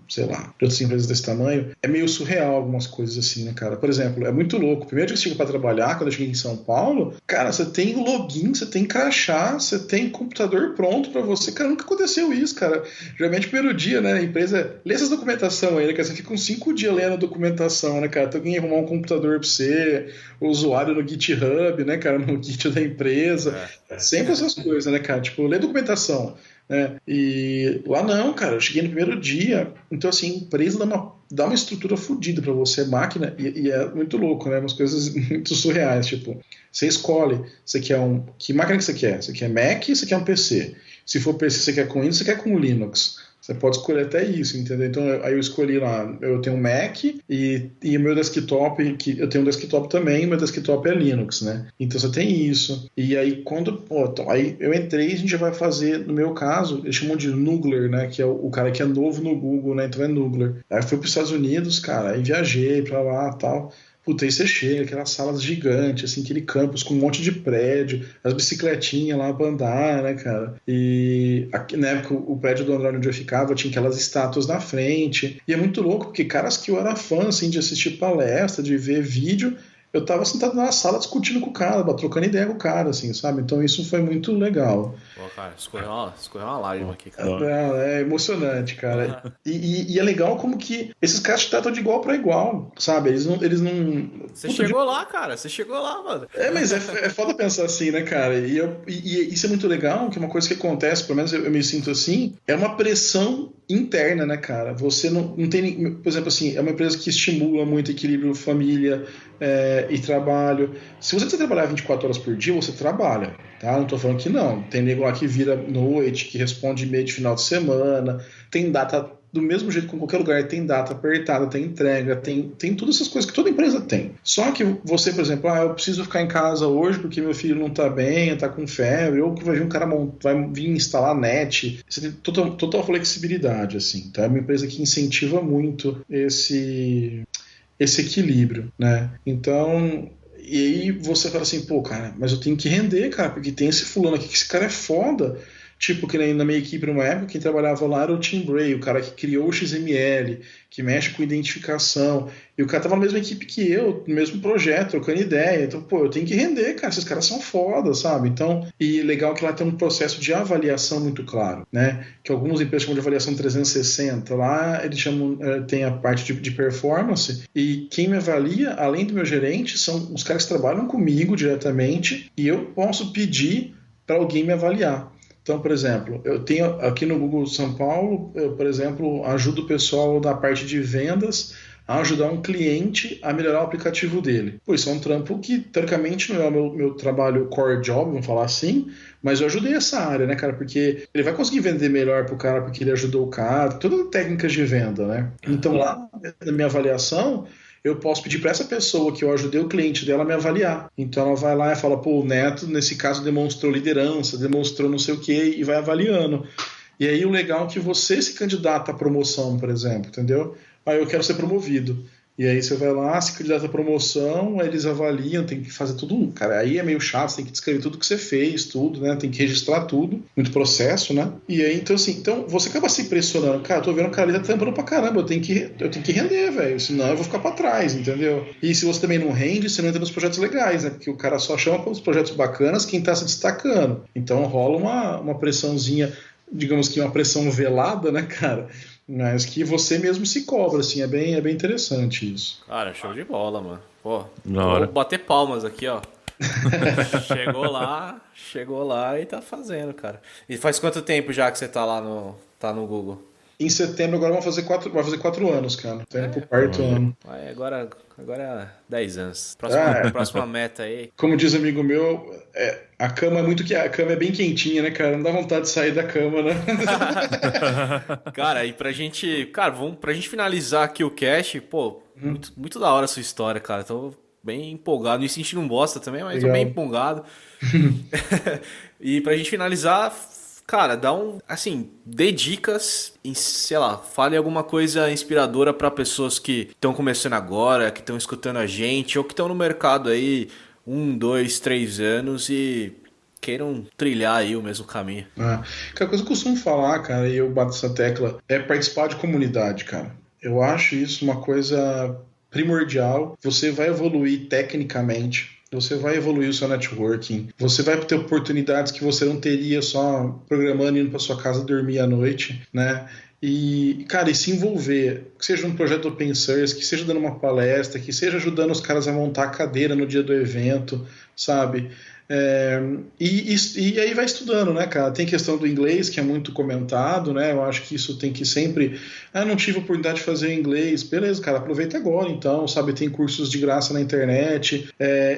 sei lá, de outras empresas desse tamanho, é meio surreal algumas coisas assim, né, cara? Por exemplo, é muito louco. Primeiro dia que você chega pra trabalhar, quando eu cheguei em São Paulo, cara, você tem o login, você tem crachá, você tem computador pronto pra você. Cara, nunca aconteceu isso, cara. Geralmente, primeiro dia, né, a empresa lê essas documentação aí, né, cara? Você fica uns 5 dias lendo a documentação, né, cara? Tem alguém arrumar um computador pra você, o usuário no GitHub, né, cara? No Git da empresa. Sempre essas coisas, né, cara? Tipo, lê documentação, né? E lá não, cara, eu cheguei no primeiro dia, então assim, a empresa dá uma estrutura fodida pra você, máquina, e é muito louco, né? Umas coisas muito surreais, tipo, você escolhe, você quer que máquina que você quer? Você quer Mac, você quer um PC? Se for PC, você quer com Windows, você quer com Linux? Você pode escolher até isso, entendeu? Então, aí eu escolhi lá, eu tenho um Mac e o meu desktop, que eu tenho um desktop também, meu desktop é Linux, né? Então você tem isso. E aí aí eu entrei e a gente já vai fazer, no meu caso, eles chamam de Nugler, né? Que é o cara que é novo no Google, né? Então é Nugler. Aí eu fui para os Estados Unidos, cara, aí viajei pra lá e tal. Puta, aí você chega, aquelas salas gigantes, assim, aquele campus com um monte de prédio, as bicicletinhas lá pra andar, né, cara? E aqui, na época, o prédio do André onde eu ficava tinha aquelas estátuas na frente. E é muito louco, porque caras que eu era fã, assim, de assistir palestra, de ver vídeo, eu tava sentado na sala discutindo com o cara, trocando ideia com o cara, assim, sabe? Então isso foi muito legal. Pô, cara, escorreu uma lágrima aqui, cara. É emocionante, cara. E é legal como que esses caras te tratam de igual pra igual, sabe? Eles não... Você chegou lá, cara. Você chegou lá, mano. Mas é foda pensar assim, né, cara? E isso é muito legal, que é uma coisa que acontece, pelo menos eu me sinto assim, é uma pressão interna, né, cara? Você não tem... Por exemplo, assim, é uma empresa que estimula muito equilíbrio família e trabalho. Se você precisa trabalhar 24 horas por dia, você trabalha, tá? Não tô falando que não. Tem nego lá que vira noite, que responde e-mail de final de semana, tem data do mesmo jeito que em qualquer lugar, tem data apertada, tem entrega, tem todas essas coisas que toda empresa tem. Só que você, por exemplo, eu preciso ficar em casa hoje porque meu filho não tá bem, tá com febre, ou que vai vir um cara vai vir instalar net. Você tem total flexibilidade, assim, tá? É uma empresa que incentiva muito esse equilíbrio, né? Então, e aí você fala assim, pô, cara, mas eu tenho que render, cara, porque tem esse fulano aqui que esse cara é foda. Tipo, que nem na minha equipe, numa época, quem trabalhava lá era o Tim Bray, o cara que criou o XML, que mexe com identificação. E o cara tava na mesma equipe que eu, no mesmo projeto, trocando ideia. Então, pô, eu tenho que render, cara. Esses caras são foda, sabe? Então, e legal que lá tem um processo de avaliação muito claro, né? Que algumas empresas chamam de avaliação 360. Lá eles chamam, tem a parte de performance. E quem me avalia, além do meu gerente, são os caras que trabalham comigo diretamente. E eu posso pedir para alguém me avaliar. Então, por exemplo, eu tenho aqui no Google São Paulo, eu, por exemplo, ajudo o pessoal da parte de vendas a ajudar um cliente a melhorar o aplicativo dele. Pô, isso é um trampo que, teoricamente, não é o meu trabalho core job, vamos falar assim, mas eu ajudei essa área, né, cara? Porque ele vai conseguir vender melhor pro cara porque ele ajudou o cara, todas as técnicas de venda, né? Então, lá na minha avaliação, eu posso pedir para essa pessoa que eu ajudei o cliente dela me avaliar. Então ela vai lá e fala, pô, o Neto, nesse caso, demonstrou liderança, demonstrou não sei o quê, e vai avaliando. E aí o legal é que você se candidata à promoção, por exemplo, entendeu? Aí eu quero ser promovido. E aí você vai lá, se candidata à promoção, aí eles avaliam, tem que fazer tudo. Cara, aí é meio chato, você tem que descrever tudo que você fez, tudo, né? Tem que registrar tudo, muito processo, né? E aí, então assim, você acaba se impressionando. Cara, eu tô vendo o cara ali tá trampando pra caramba, eu tenho que render, velho, senão eu vou ficar pra trás, entendeu? E se você também não rende, você não entra nos projetos legais, né? Porque o cara só chama para os projetos bacanas quem tá se destacando. Então rola uma pressãozinha, digamos que uma pressão velada, né, cara? Mas que você mesmo se cobra, assim, é bem interessante isso. Cara, show de bola, mano. Pô, vou bater palmas aqui, ó. Chegou lá e tá fazendo, cara. E faz quanto tempo já que você tá lá no Google? Em setembro agora vai fazer 4 anos, cara. Tá indo pro quarto ano. Agora é 10 anos. Próxima meta aí. Como diz um amigo meu, a cama é bem quentinha, né, cara? Não dá vontade de sair da cama, né? Cara, e pra gente finalizar aqui o cast, pô, muito da hora a sua história, cara. Tô bem empolgado, me sentindo um bosta também, mas tô bem empolgado. E pra gente finalizar, cara, dê dicas, sei lá, fale alguma coisa inspiradora para pessoas que estão começando agora, que estão escutando a gente, ou que estão no mercado aí 1, 2, 3 anos e queiram trilhar aí o mesmo caminho. Cara, a coisa que eu costumo falar, cara, e eu bato essa tecla, é participar de comunidade, cara. Eu acho isso uma coisa primordial. Você vai evoluir tecnicamente, você vai evoluir o seu networking, você vai ter oportunidades que você não teria só programando, indo para sua casa dormir à noite, né? E, cara, e se envolver, que seja um projeto open source, que seja dando uma palestra, que seja ajudando os caras a montar a cadeira no dia do evento, sabe? E aí vai estudando, né, cara? Tem questão do inglês, que é muito comentado, né? Eu acho que isso tem que sempre... não tive oportunidade de fazer inglês. Beleza, cara, aproveita agora, então, sabe? Tem cursos de graça na internet.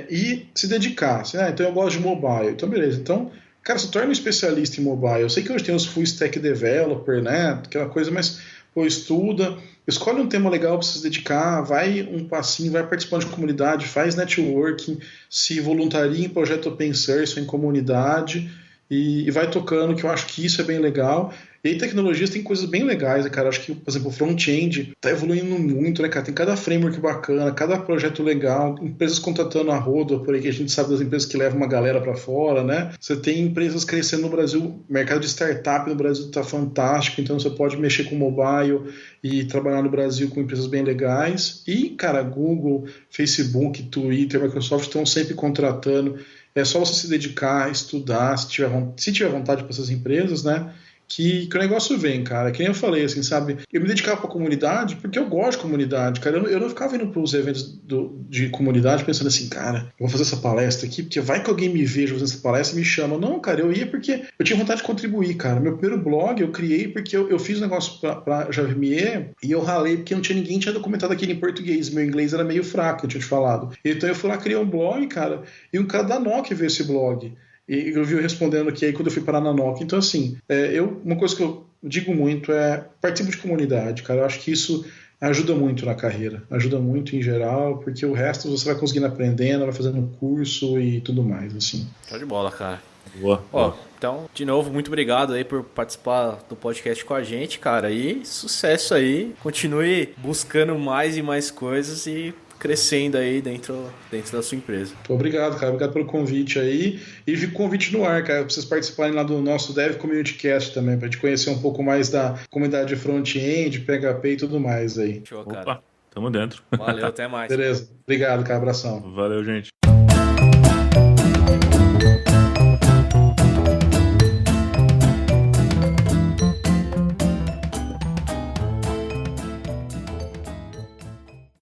E se dedicar. Então eu gosto de mobile. Então, beleza. Então, cara, se torna um especialista em mobile. Eu sei que hoje tem os full stack developer, né? Aquela coisa, mas, pô, estuda... Escolhe um tema legal para se dedicar, vai um passinho, vai participando de comunidade, faz networking, se voluntaria em projeto open source, em comunidade e vai tocando, que eu acho que isso é bem legal. E aí tecnologias tem coisas bem legais, né, cara? Acho que, por exemplo, o front-end tá evoluindo muito, né, cara? Tem cada framework bacana, cada projeto legal, empresas contratando a rodo, por aí que a gente sabe das empresas que levam uma galera para fora, né? Você tem empresas crescendo no Brasil, o mercado de startup no Brasil tá fantástico, então você pode mexer com mobile e trabalhar no Brasil com empresas bem legais. E, cara, Google, Facebook, Twitter, Microsoft estão sempre contratando. É só você se dedicar, estudar, se tiver vontade para essas empresas, né? Que o negócio vem, cara. Que nem eu falei, assim, sabe? Eu me dedicava pra comunidade porque eu gosto de comunidade, cara. Eu não ficava indo pros eventos de comunidade pensando assim, cara, eu vou fazer essa palestra aqui porque vai que alguém me veja fazendo essa palestra e me chama. Não, cara, eu ia porque eu tinha vontade de contribuir, cara. Meu primeiro blog eu criei porque eu fiz um negócio pra Javimier e eu ralei porque não tinha ninguém que tinha documentado aquilo em português. Meu inglês era meio fraco, eu tinha te falado. Então eu fui lá, criei um blog, cara, e um cara da Nokia viu esse blog. E eu vi eu respondendo aqui aí quando eu fui parar na Nokia. Então, assim, uma coisa que eu digo muito é participe de comunidade, cara. Eu acho que isso ajuda muito na carreira. Ajuda muito em geral, porque o resto você vai conseguindo aprendendo, vai fazendo curso e tudo mais, assim. Show de bola, cara. Boa. Então, de novo, muito obrigado aí por participar do podcast com a gente, cara. E sucesso aí. Continue buscando mais e mais coisas e crescendo aí dentro da sua empresa. Obrigado, cara. Obrigado pelo convite aí. E fica o convite no ar, cara, pra vocês participarem lá do nosso Dev Community Cast também, pra gente conhecer um pouco mais da comunidade de front-end, PHP e tudo mais aí. Show, cara. Opa, tamo dentro. Valeu, até mais. Beleza. Obrigado, cara. Abração. Valeu, gente.